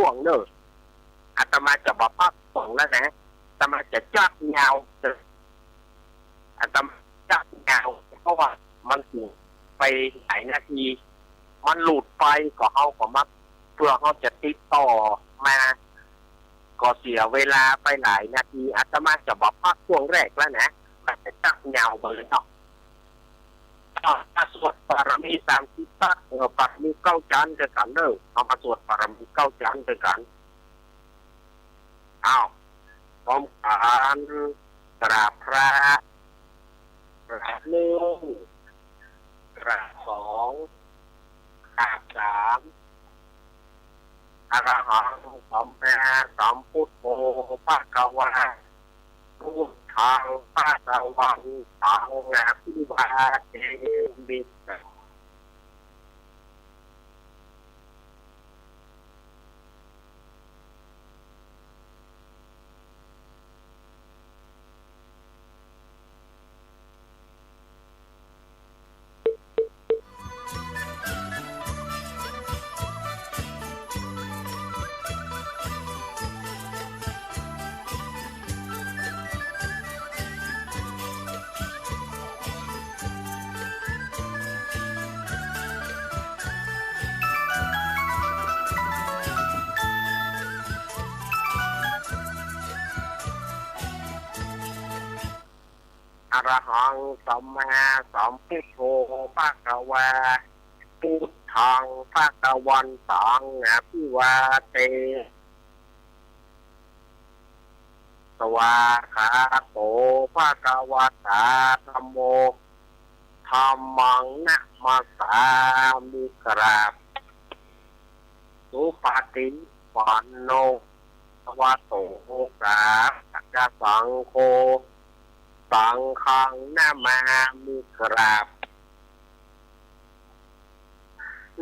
วงเนอะอาตมาจะบอกพักส่งแล้วนะอาตมาจะจักยาวอาตมาจักยาวเพราะว่ามันถึงไปหลายนาทีมันหลุดไปก็เขาก็มักเพื่อเขาจะติดต่อมาก็เสียเวลาไปหลายนาทีอาตมาจะบอกพักช่วงแรกแล้วนะมันจะจักยาวไปเลยเนาะถ้าสวดปารมี30ตักปารมี9ชั้นด้วยกันเด้อเอามาสวดปารมี9ชั้นด้วยกันอ้าวพร้อมกันกราบพระกราบ1กราบ2กราบ3อรหังสัมมาสัมพุทโธภะคะวะพุทธังภะคะวันตังอะภิวาเทมิอรหังสัมมาสัมพุทโธภะคะวะพุทธังภะคะวันตังอะภิวาเทสวาขาโตภะคะวะตาธัมโมธัมมังนะมัสสามิกราบสุปฏิปันโนภะคะวะโตสาวกสังโฆสังฆังนะมามิกราบ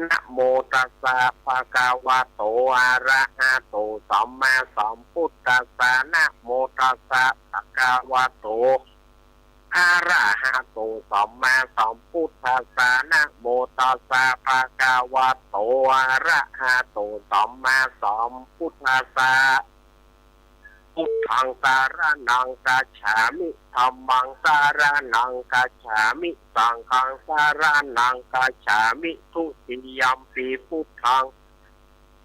นะโมตัสสะภะคะวะโตอะระหะโตสัมมาสัมพุทธัสสะนะโมตัสสะภะคะวะโตอะระหะโตสัมมาสัมพุทธัสสะนะโมตัสสะภะคะวะโตอะระหะโตสัมมาสัมพุทธัสสะพุทธังสารนังกัจฉามิธัมมังสารนังกัจฉามิสังฆังสารนังกัจฉามิทุติยัมปิพุทธัง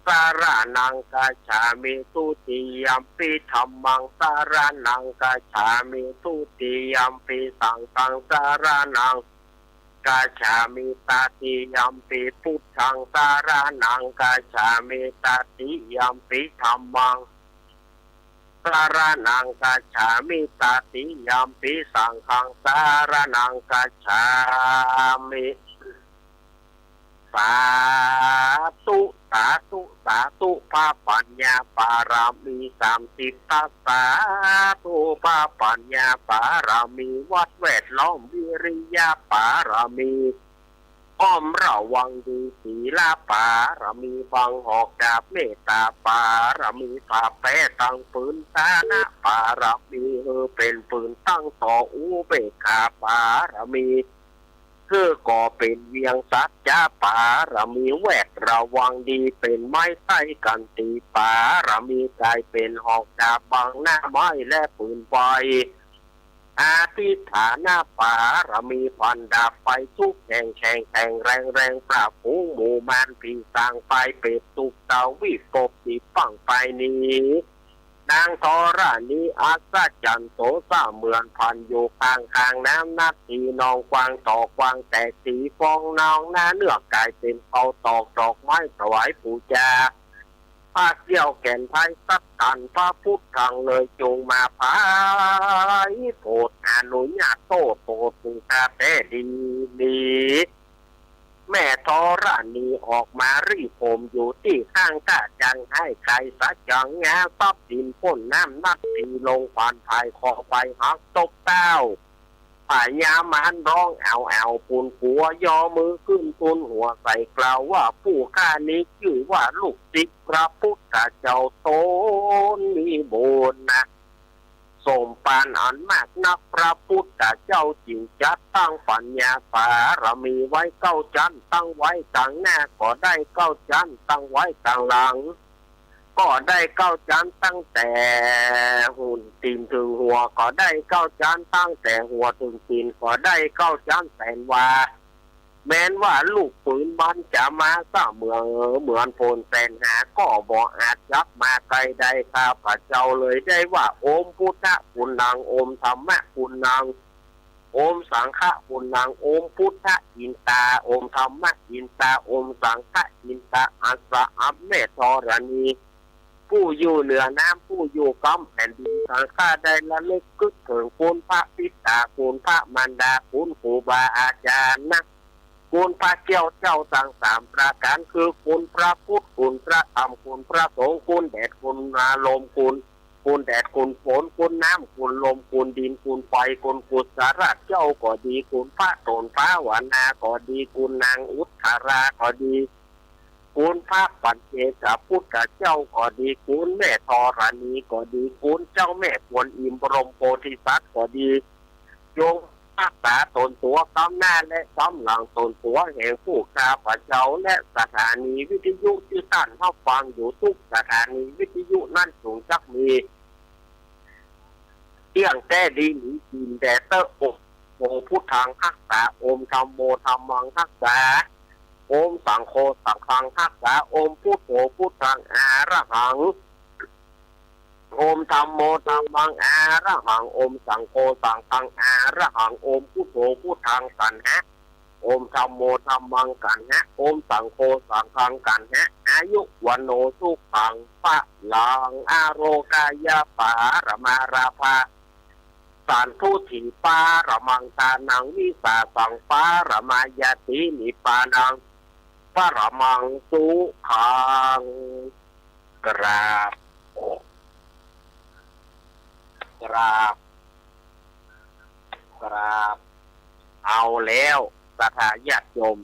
สารนังกัจฉามิทุติยัมปิธัมมังสารนังกัจฉามิทุติยัมปิสังฆังสารนังกัจฉามิตติยัมปิพุทธังสารนังกัจฉามิตติยัมปิธัมมังสารนังกัจฉามิตติยัมปิสังฆังสารนังกัจฉามิสาธุสาธุสาธุพระปัญญาปารามี30ทัสสาธุพระปัญญาปารามีวัดแวดล้อมวิริยะปารามีอ้อมระวังดีศีลปารามีฟังหอกดาบเมตตาปารามีผ่าแพ้ตั้งปืนตานะปารามีเป็นปืนตั้งต่ออุเบกขาปารามีคือก่อเป็นเวียงสัจจะปารามีแวดระวังดีเป็นไม้ใต้กันตีปารามีกลายเป็นหอกดาบบังหน้าไม้และปืนไฟอาทิฐานาปารามีพันดาบไปทุกแห่งแข่งแข่งแรงแรงปราบฝูงหมู่มารผีสร้างไปเป็ดตุกเตาวิปบสีปังไปนี้นางทรานีอาซาจันโตสาเหมือนพันอยู่ข้างน้ำนัดทีนองกวางต่อกวางแตกสีฟองนองหน้าเนื้อกายเป็นเอาตอกดอกไม้ถวายปูจาพระเกี่ยวแก่นไทยสักกันพระพุทธังเลยจงมาพายโปรดอนุญาตโตโปรดสุตาแต่ดีแม่ทรานีออกมารีผมอยู่ที่ข้างกาจังให้ใครสักจังงาซับดินพ่นน้ำนัดทีลงผ่านภายคอไปหักตกเต้าป่ายามันร้องเอาปูนหัวยอมือขึ้นตุนหัวใส่กล่าวว่าผู้ข้านี้ชื่อว่าลูกศิษย์พระพุทธเจ้าโตมีบุญนะสมปานอันมากนักพระพุทธเจ้าจริงจัดตั้งปัญญาปารมีไว้9 ชั้นตั้งไว้ต่างหน้าก็ได้9 ชั้นตั้งไว้ต่างหลัง ก็ ก็ได้เก้าจานตั้งแต่หุ่นตีนถึงหัวก็ได้เก้าจานตั้งแต่หัวถึงตีนก็ได้เก้าจานแสนว่าแม้นว่าลูกปืนมันจะมาซะเหมือนโพนแสนหาก็บอกอาจจับมาไกลได้ข้าพระเจ้าเลยได้ว่าโอมพุทธคุณนางโอมธรรมะคุณนางโอมสังฆะคุณนางโอมพุทธอินตาโอมธรรมะอินตาโอมสังฆะอินตาอัสสะอัมเมธรณีผู้อยู่เหนือน้ำผู้อยู่กำแผ่นดินสังฆาได้ละลึกกึกถึงคุณพระปิตาคุณพระมารดาคุณครูบาอาจารย์นะคุณพระเจ้าทั้งสามประการคือคุณพระพุทธคุณพระธรรมคุณพระสงฆ์คุณแดดคุณลมคุณแดดคุณฝนคุณน้ำคุณลมคุณดินคุณไฟคุณกุศลเจ้าก็ดีคุณพระโตนฟ้าวานาก็ดีคุณนางอุทาราก็ดีคุณพระปัญเจกพุทธเจ้าก็ดีคุณแม่ธรณีก็ดีคุณเจ้าแม่กวนอิมบรมโพธิสัตว์ก็ดีโยงรักษาตนตัวกำหน้าและกำหลังตนตัวแห่งผู้ข้าพเจ้าและสถานีวิทยุที่ท่านเข้าฟังอยู่ทุกสถานีวิทยุนั่นสูงจักมีเที่ยงแต่ดีหนีกินแต่เตอโอพุทธังทักษาโอมธรรมโมธรรมังทักษาโอมสังโฆสังฆังทักษาโอมพุทโธพุทธังอาระหังโอมธรรมโมธรรมังอาระหังโอมสังโฆสังฆังอาระหังโอมพุทโธพุทธังกันฮะโอมธรรมโมธรรมังกันฮะโอมสังโฆสังฆังกันฮะอายุวันโนสุขังปะลังอาโรกายาปารมาราภาสารทุถีปาระมังตานังวิสาสังปารมายาตินิปานังปารมังสุขังกราบเอาแล้วศรัทธาญาติโยม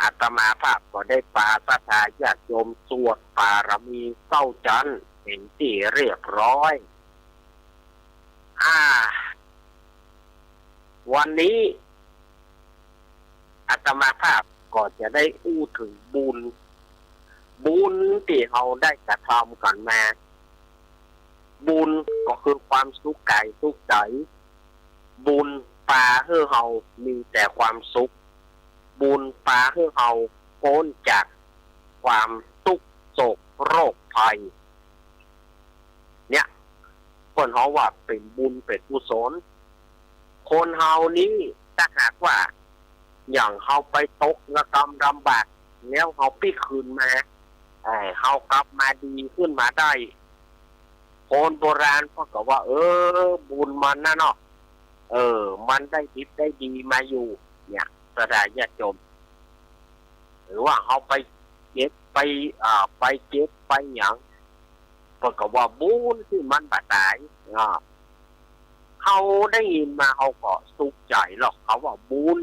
อาตมาภาพก็ได้ปาศรัทธาญาติโยมสวดปารมีเศร้าจันทร์เป็นที่เรียบร้อยวันนี้อาตมาภาพก็จะได้อู้ถึงบุญที่เราได้กระทำกันมาบุญก็คือความสุขกายสุขใจบุญปาให้เรามีแต่ความสุขบุญปาให้เราพ้นจากความทุกข์โศกโรคภัยเนี่ยคนเขาว่าเป็นบุญเป็นกุศลคนเฮานี้ถ้าหากว่าอย่างเขาไปตกระกำลำบากแล้วเขาปีคืนมาเขากลับมาดีขึ้นมาได้คนโบราณเขาก็ว่าบุญมันนะเนาะมันได้ดีได้ดีมาอยู่เนี่ยสถานญาติโยมหรือว่าเขาไปเจ็บไปเจ็บไปอย่างก็ว่าบุญที่มันบาดตายเขาได้ยินมาเขาก็สุขใจหรอกเขาว่าบุญ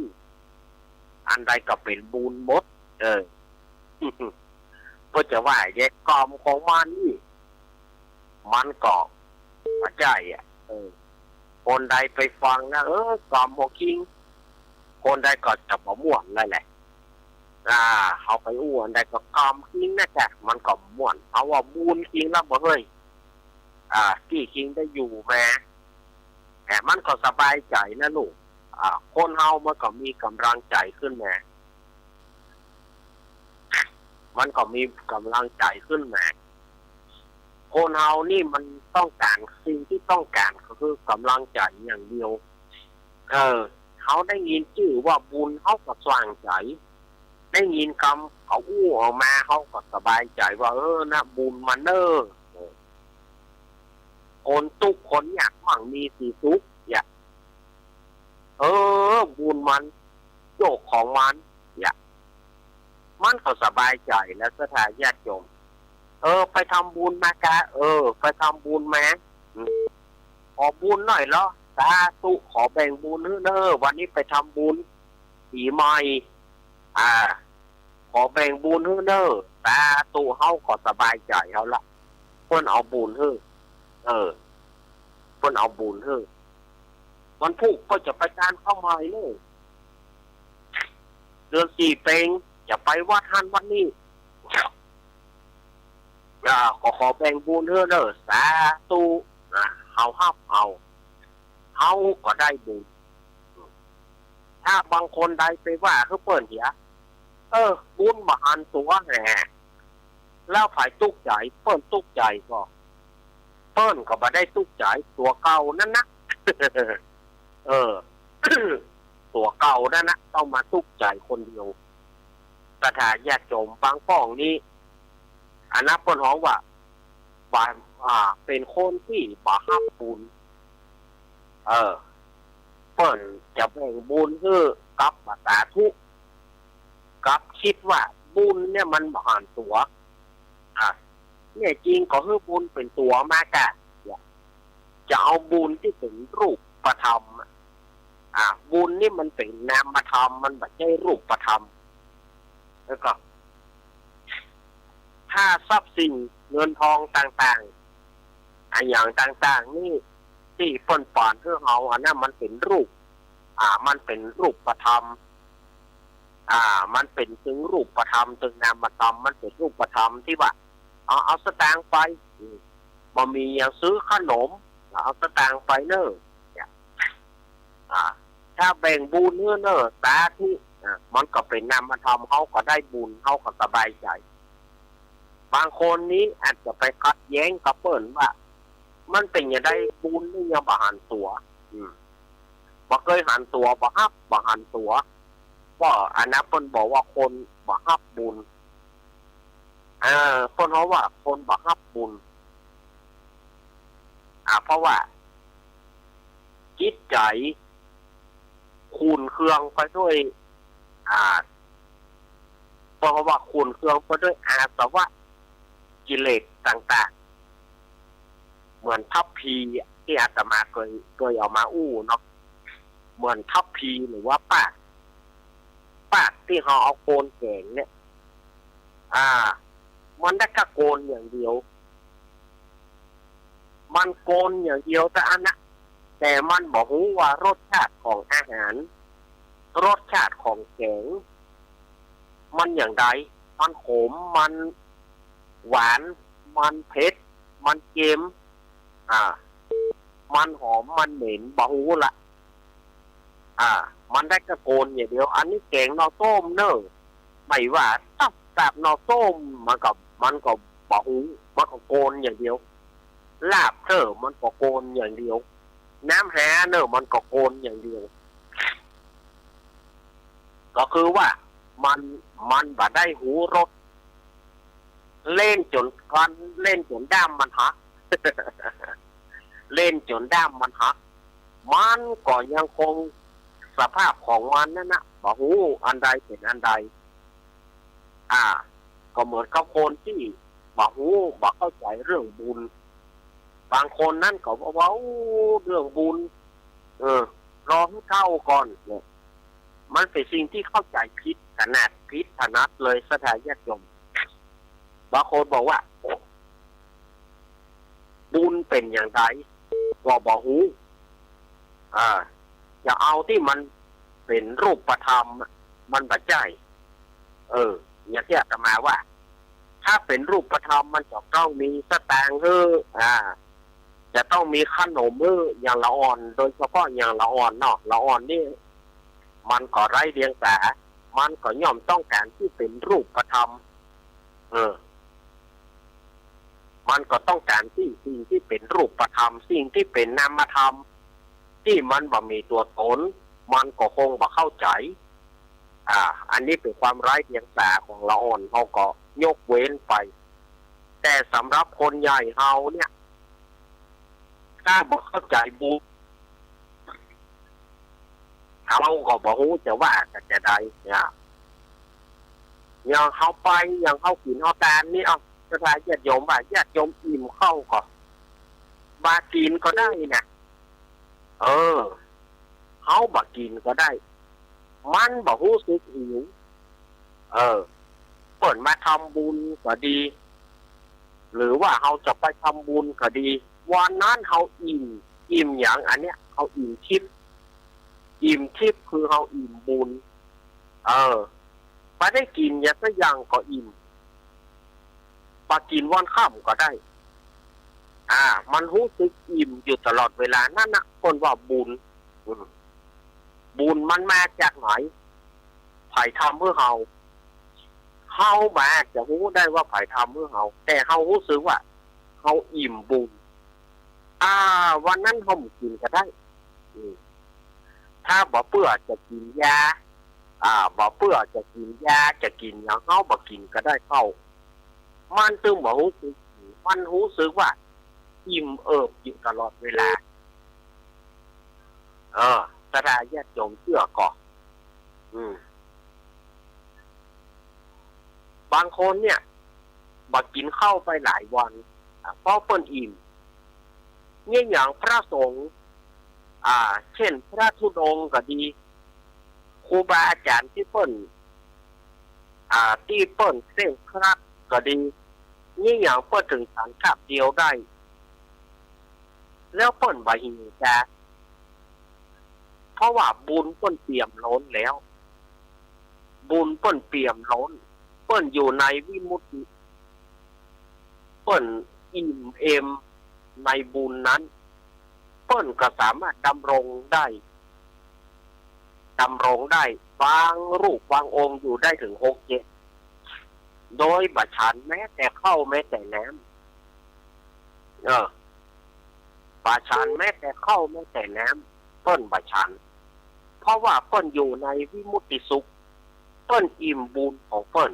อันใดก็เป็นบุญหมดก็จะว่าแยกกรรมของมันนี่มันก็ปัจจัยคนใดไปฟังนะกรรมของคิงคนใดก็จะบ่ม่วนเลยแหละเขาไปอ้วนใดก็กรรมคิงนะจ๊ะมันก็ม่วนเอาว่าบุญคิงแล้วบ่เฮ้ยที่คิงได้อยู่แม้แต่มันก็สบายใจนะลูกคนเฮามันก็มีกำลังใจขึ้นมามันก็มีกำลังใจขึ้นมาคนเฮานี่มันต้องการสิ่งที่ต้องการก็คือกำลังใจอย่างเดียวเขาได้ยินชื่อว่าบุญเขาก็สว่างใจได้ยินคำเขาอู้ออกมาเขาก็สบายใจว่านะบุญมันคนทุกคนอยากมั่งมีสีทุกอยากบุญมันโยกของมันอยากมันก็สบายใจแล้วสถานญาติโยมไปทำบุญมากะไปทำบุญมาขอบุญหน่อยเหรอสาธุขอแบ่งบุญวันนี้ไปทำบุญปีใหม่ขอแบ่งบุญสาธุเฮาก็สบายใจเขาละเพิ่นเอาบุญเพิ่นเอาบุญวันพุธก็จะไปการเข้ามาเลยเดือน4 เพ็งจะไปวัดท่านวันนี้ ก็ขอแบ่งบุญเด้อสาธุเฮาฮับเอาเฮาก็ได้บุญถ้าบางคนใดไปว่าเขาเปิ้นเหียบุญบ่หันตัวแหน่แล้วฝ่ายตุกใจเปิ้นตุกใจก็เปิ้นก็บ่ได้ตุกใจตัวเก่านั่นนะ ตัวเก่านั่นนะต้องมาตุกใจคนเดียวสถานญาติโยมบางป้องนี้อันนั้นเปิ้นฮ้องว่าบ่เป็นคนที่บ่ฮับบุญเปิ้นจะแบ่งบุญคือกับสาธุกับคิดว่าบุญเนี่ยมันบ่หันตัวเนี่ยจริงก็คือบุญเป็นตัวมากะจะเอาบุญที่เป็นรูปประธรรมบุญนี่มันเป็นนามธรรมมันไม่ใช่รูปประธรรมแล้วก็ถ้าทรัพย์สินเงินทองต่างๆอย่างต่างๆนี่ที่ปนป่อนเพื่อเอาอันนั้นมันเป็นรูปมันเป็นรูปประธรรมมันเป็นถึงรูปประธรรมถึงนามธรรมมันเป็นรูปประธรรมที่ว่าเอาสตางค์ไปบ่มีอย่างซื้อขนมเอาสตางค์ไปเนอะถ้าแบ่งบุญเนอะสาธุมันก็เป็นนามธรรมเขาก็ได้บุญเขาก็สบายใจบางคนนี้อาจจะไปขัดแย้งกับเปิ้นว่ามันเป็นอย่างไรบุญนี่ยังบ่หันตัวบ่เคยหันตัวบ่ฮับบ่หันตัวว่าอันนั้นเปิ้นบอกว่าคนบ่ฮับบุญเปิ้นเขาว่าคนบ่ฮับบุญเพราะว่าจิตใจคูณเครื่องไปด้วยเพราะว่าคูณเครื่องไปด้วยอาสวะกิเลสต่างๆเหมือนทัพพีที่อาตมาเคยเอามาอู้เนาะเหมือนทัพพีหรือว่าปากที่เขาเอาโกนแกงเนี่ยมันได้กระโกนอย่างเดียวมันโกนอย่างเดียวแต่อันนะแต่มันบอกว่ารสชาติของอาหารรสชาติของแกงมันอย่างไรมันขมมันหวานมันเผ็ดมันเค็มมันหอมมันเหม็นบอกละมันได้กระโกนอย่างเดียวอันนี้แกงนอส้มเนอะไม่ว่าตับนอส้มมันก็บอกมันก็โกนอย่างเดียวลาบเนอะมันก็โกนอย่างเดียวน้ำแห้เนอะมันก็โกนอย่างเดียวก็คือว่ามันบ่ได้หูรสเล่นจนกันเล่นจนด้ามมันหัก เล่นจนด้ามมันหักมันก็ยังคงสภาพของมันนั่นนะบ่หูอันใดเป็นอันใดก็เหมือนกับคนที่บ่หูบ่เข้าใจเรื่องบุญบางคนนั่นก็บอกว่าเรื่องบุญรอให้เข้าก่อนเนี่ยมันเป็นสิ่งที่เข้าใจผิดขนาดผิดถนัดเลยสถานญาติโยมบางคนบอกว่าบุญเป็นอย่างไรก็บอกหูอย่าเอาที่มันเป็นรูปธรรมมันบัดใจอย่างที่อาตมาว่าถ้าเป็นรูปธรรมมันจะต้องมีสตางค์จะต้องมีขนมอย่างละอ่อนโดยเฉพาะอย่างละอ่อนเนาะละอ่อนนี่มันก็ไร้เดียงสามันก็ย่อมต้องการที่เป็นรูปธรรมมันก็ต้องการสิ่งที่เป็นรูปธรรมสิ่งที่เป็นนามธรรมที่มันบ่มีตัวตนมันก็คงบ่เข้าใจอันนี้เป็นความไร้เดียงสาของละอ่อนเขาก็ยกเว้นไปแต่สำหรับคนใหญ่เฮาเนี่ยถ้าบ่เข้าใจบุญเขาก็บอกจะว่าจะได้เนี่ยอย่างเขาไปอย่างเขากินเขาทานนี่สถานญาติโยมว่าญาติโยมอิ่มเข้าก็บากินก็ได้นะเขาบากินก็ได้มันบอกรู้สึกหิวเปิดมาทำบุญก็ดีหรือว่าเขาจะไปทำบุญก็ดีวันนั้นเขาอิ่มอย่างอันเนี้ยเขาอิ่มทิพย์คือเขาอิ่มบุญมาได้กินอย่างสักอย่างก็อิ่ม ปากินวันค่ำก็ได้มันรู้สึกอิ่มอยู่ตลอดเวลานั่นนะคนว่าบุญบุญมันมาจากไหนไผ่ทำเพื่อเฮามาจะรู้ได้ว่าไผ่ทำเพื่อเฮาแต่เฮารู้สึกว่าเฮาอิ่มบุญวันนั้นเฮากินก็ได้ถ้าบ่เปื่อจะกินยาบ่เปื่อจะกินยาจะกินอย่างเฮาบ่กินก็ได้เข้ามันตึงบ่รู้สึกมันรู้สึกว่าอิ่มอยู่ตลอดเวลาสถาญาติโยมเชื่อก่อนบางคนเนี่ยบ่กินข้าวไปหลายวันเพราะเพิ่นอิ่มเนี่ยอย่างพระสงฆ์เช่นพระธุดงค์ก็ดีครูบาอาจารย์ที่เพิ่นที่เพิ่นเคร่งครัดก็ดีนี่อย่างเพิ่นถึงสันขับเดียวได้แล้วเพิ่นบ่หิวจ้าเพราะว่าบุญเพิ่นเปี่ยมล้นแล้วบุญเพิ่นเปี่ยมล้นเพิ่นอยู่ในวิมุตติเพิ่นอิ่มเอมในบุญนั้นเพิ่นก็สามารถดำรงได้บางรูปบางองค์อยู่ได้ถึง6-7โดยบัฉันแม้แต่เข้าแม้แต่น้ำบัฉันแม้แต่เข้าแม้แต่น้ำเพิ่นบัฉันเพราะว่าเพิ่นอยู่ในวิมุตติสุขเพิ่นอิ่มบุญของเพิ่น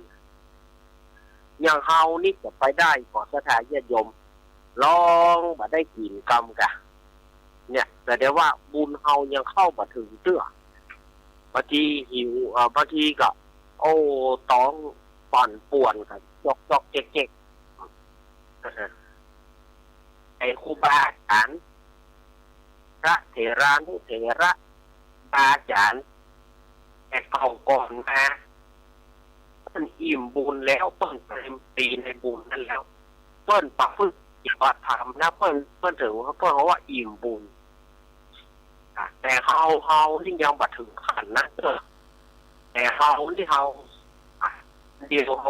อย่างเฮานี่จะไปได้ก่อสถาญาติโยมลองบ่ได้กินกรรมกะเนี่ยแต่เดี๋ยวว่าบุญเฮายังเข้าบ่ถึงเตื้อบางทีหิวบางทีก็ต้องปั่นป่วนกันจอกเจ๊กไอ้ครูบาอาจารย์พระเถรานุเถระบาอาจารย์แต่เก่าก่อนมาเพิ่นอิ่มบุญแล้วเพิ่นเต็มตีในบุญนั้นแล้วเพิ่นประพฤติปฏิบัติธรรมนะเพิ่นถือว่าเพิ่นว่าอิ่มบุญแต่เฮาที่ยังบ่ถึงขั้นนั้นแต่เฮาที่เฮาเดียวเ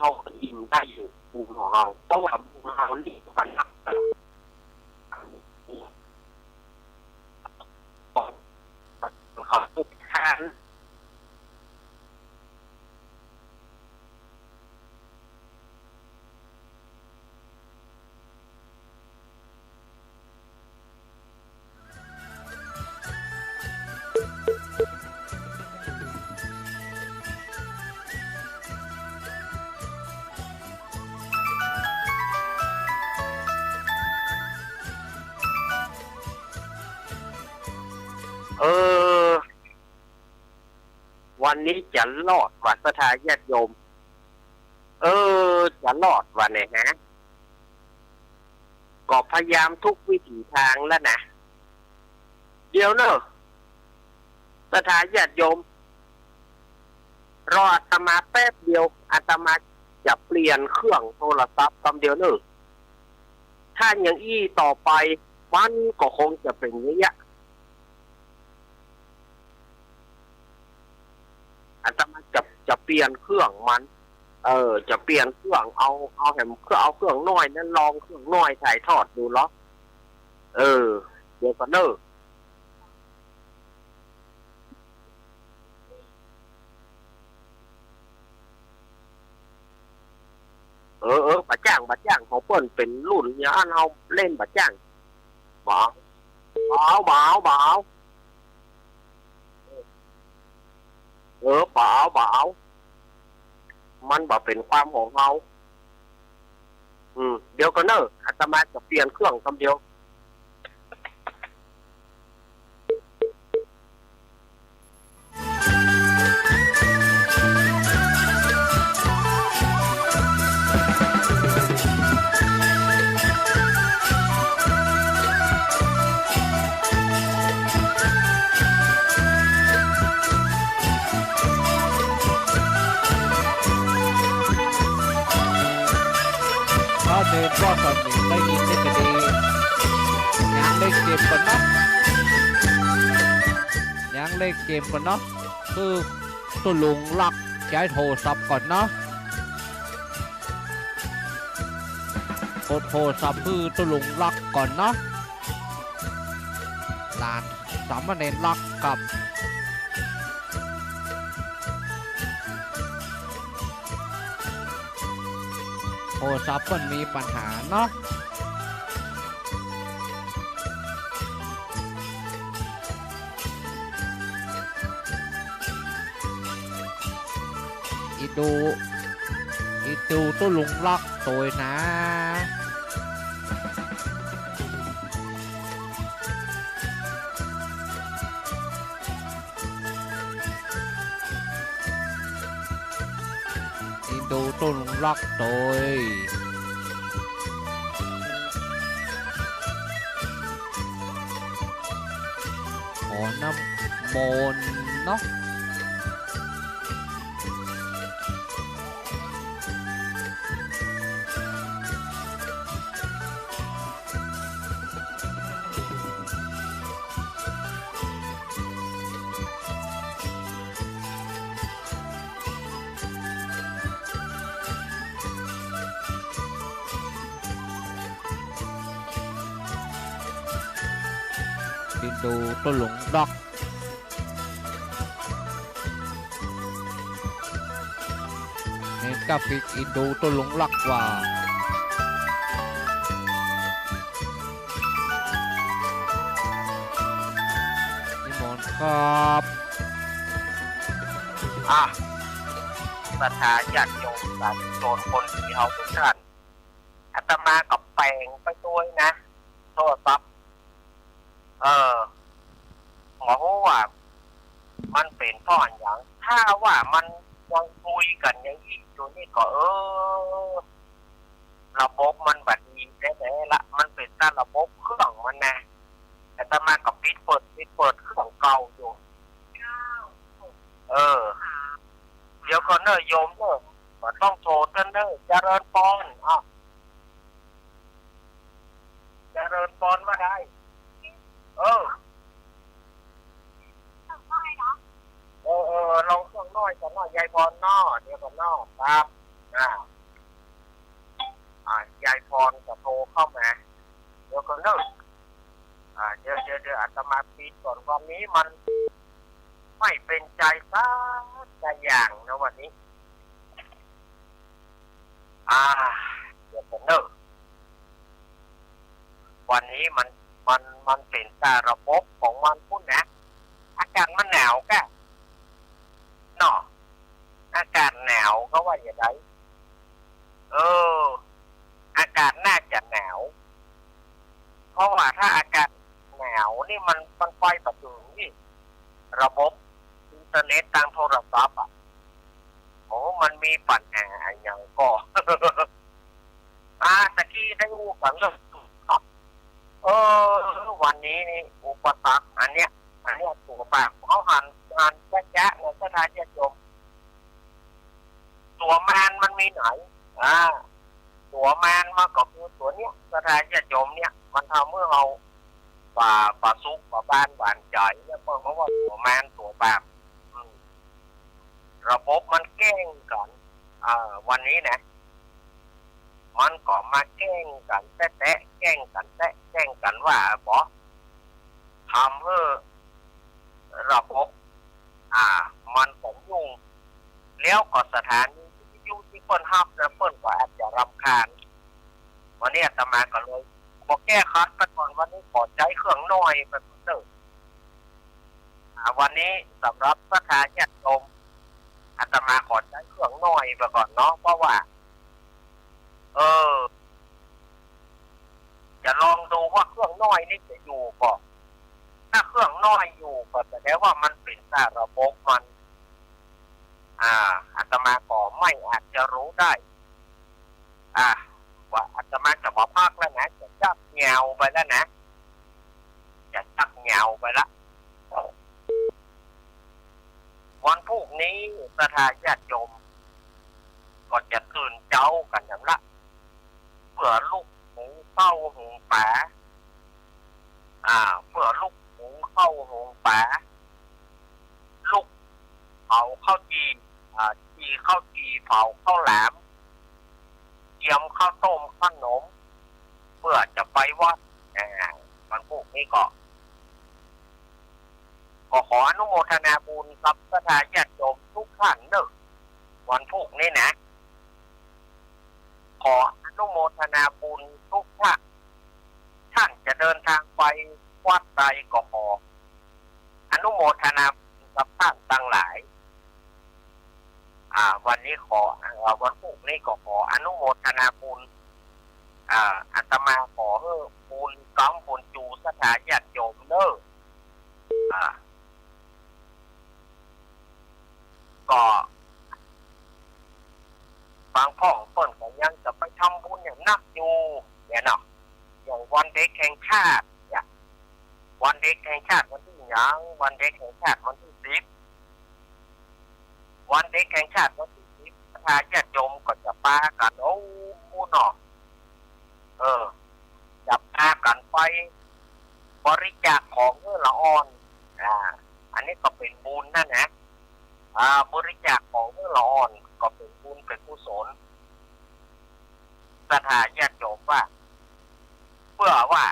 ฮาอิ่มได้อยู่บุญของเฮาเพราะว่าบุญเฮานี่มันหนักเขาทุกทางวันนี้จะรอดว่าสถาญาติโยมจะรอดว่าเนี่ยฮะก็พยายามทุกวิถีทางแล้วนะเดี๋ยวเนอะสถาญาติโยมรออาตมาแป๊บเดียวอาตมาจะเปลี่ยนเครื่องโทรศัพท์คำเดียวเนอะถ้าอย่างอี้ต่อไปมันก็คงจะเป็นอย่างนี้อาตมาจะเปลี่ยนเครื่องมันจะเปลี่ยนเครื่องเอาแหมเอาเครื่องน้อยนั่นลองเครื่องน้อยถ่ายทอดดูเหรอเดี๋ยวก็เนอะบะจ้างของเปิ้นเป็นรุ่นเนี้ยเราเล่นบะจ้างบ่เอาเปล่ามันบ่เป็นความของเราเดี๋ยวก็เนอะอาตมาจะเปลี่ยนเครื่องคำเดียวเดินก็ตอนนี้ได้ยินได้ก็ดียังเล่นเกมก่อนเนาะคือตัวลุงลักย้ายโทรศัพท์ก่อนเนาะ กดโทรศัพท์มือตุลุงรักก่อนเนาะหลานสามเณรรักกับโทรศัพท์มันมีปัญหาเนาะอีดูตุลุงรักตัวนะดูต้นรักโดยขอน้ำมนต์เนาะดูต้นหลงรักในกราฟิกอินดูต้นหลงรักว่านิมนต์ครับสถาญาติโยมสาธุชนคนที่เขาทุกท่านอาตมากับแปลงไปด้วยนะโทษครับหมอว่ามันเป็นพ่ออย่างถ้าว่ามันยังคุยกันอย่างนี้อยู่นี่ก็ระบบมันบัดดีแท้ๆละมันเป็นแต่ระบบเครื่องมันนะแต่ตมากับปิดเปิดเครื่องเก่าอยู่เดี๋ยวก่อนเนอะโยมเนอะต้องโทรเนอะเจริญพรเจริญพรมาได้ลองเครื่องน้อยก่อนน้อยยายพรนอเดี๋ยวก่อนนอครับยายพรจะโทรเข้ามาเดี๋ยวก่อนเนอะเดี๋ยวอาตมาปิดก่อนวันนี้มันไม่เป็นใจสักอย่างนะวันนี้เดี๋ยวก่อนเนอะวันนี้มันเป็นแต่ระบบของมันพุ่นนะอากาศมันหนาวกะเนาะอากาศหนาวก็ว่าอย่างไรอากาศน่าจะหนาวเพราะว่าถ้าอากาศหนาวนี่มันไฟประจุนี่ระบบอินเทอร์เน็ตทางโทรศัพท์มันมีปัญหาอย่างก็ตะกี้ได้รู้กันแล้ววันนี้นี่อุปสรรคอันเนี้ยตัวปากเขาหันแจ๊ะในสถานที่ชมตัวแมนมันมีไหนตัวแมนมาก็คือตัวเนี้ยสถานที่ชมเนี่ยมันทำเมื่อเราป่าซุกป่าบ้านหวานใจเนี่ยเพราะว่าตัวแมนตัวปากระบบมันแกล้งกันวันนี้นะมันก็มาแกล้งกันแกล้งกันว่าทำเพื่อระบบมันสมยุงแล้วก็สถานีวิทยุที่เปิ้นฮับแล้วเปิ้นก็อาจจะรำคาญวันนี้อาตมาก็เลยบอกแก้คัดกันก่อนวันนี้ขอใช้เครื่องน้อยไปเถอะวันนี้สำหรับสถาญาติโยมอาตมาขอใช้เครื่องน้อยไปก่อนเนาะเพราะว่าจะลองดูว่าเครื่องน้อยนี่จะอยู่ก่อนถ้าเครื่องน้อยอยู่ก็แสดงว่ามันเป็นแต่ระบบมันอาตมาก็ไม่อาจจะรู้ได้ว่าอาตมาจะมาพักแล้วนะจะจักเงาไปแล้วนะวันพรุ่งนี้สถาญาติโยมก็จะตื่นเจ้ากันอย่างละเพื่อลูกหูเข้าหูป๋าเพื่อลูกหูเข้าหูป๋าลูกเผาข้าวจีข้าวจีเผาข้าวแหลมเตรียมข้าวต้มขนม ก็ขออนุโมทนาบุญกับศรัทธาญาติโยมทุกท่านเนอะวันพุธนี้นะขออนุโมทนาบุญทุกท่านจะเดินทางไปวัดใดก็ขออนุโมทนาบุญกับท่านทั้งหลายวันนี้วันพุธนี้ก็ขออนุโมทนาบุญอาตมาขอบุญก้องบุญจูศรัทธาญาติโยมเนอะก็บางพ่อเปิ้นก็ยังจะไปทำบุญอย่างนักอยู่เนี่ยเนาะอย่างวันเด็กแห่งชาติเนี่ยวันเด็กแห่งชาติวันที่ยังวันเด็กแห่งชาติวันที่10วันเด็กแห่งชาติวันที่10ศรัทธาญาติโยมก็จะปากันโอ้เนาะจะพากันไปบริจาคของเพื่อละอ่อนอันนี้ก็เป็นบุญนะบริจาคของเพื่อละอ่อนก็เป็นบุญเป็นกุศลศรัทธาญาติโยมว่าเพื่อว่า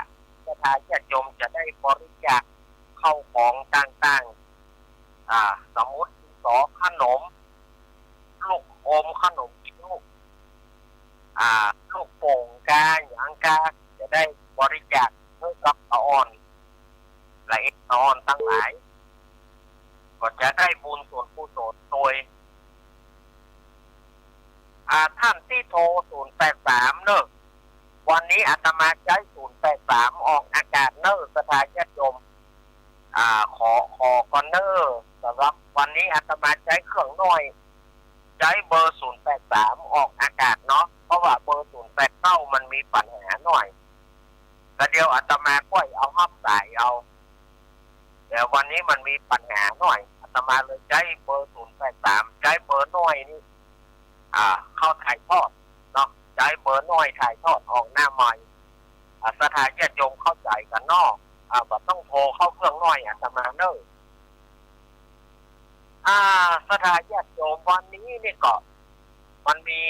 ศรัทธาญาติโยมจะได้บริจาคเข้าของต่างๆสมมติขนมลูกอมขนมลูกลูกโป่งกาอย่างกาจะได้บริจาคเพื่อกับละอ่อนละเอ็ดละอ่อนทั้งหลายก็จะได้บุญส่วนกุศลโดยท่านที่โทร083เนอะวันนี้อาตมาใช้083ออกอากาศเนอะศรัทธาญาติโยมขอก่อนเนอะสำหรับวันนี้อาตมาใช้เครื่องน้อยใช้เบอร์083ออกอากาศเนาะเพราะว่าเบอร์089มันมีปัญหาหน่อยแต่เดี๋ยวอาตมาก็เอาฮับสายเอาแต่วันนี้มันมีปัญหาหน่อยอาตมาเลยใช้เบอร์083ใช้เบอร์น้อยนี่เข้าถ่ายทอดเนาะใช้เบอร์น้อยถ่ายทอดออกหน้าใหม่ศรัทธาญาติโยมเข้าใจกันนอกแบบต้องโทรเข้าเครื่องน้อยอาตมาเนอะศรัทธาญาติโยมวันนี้นี่ก็มันมี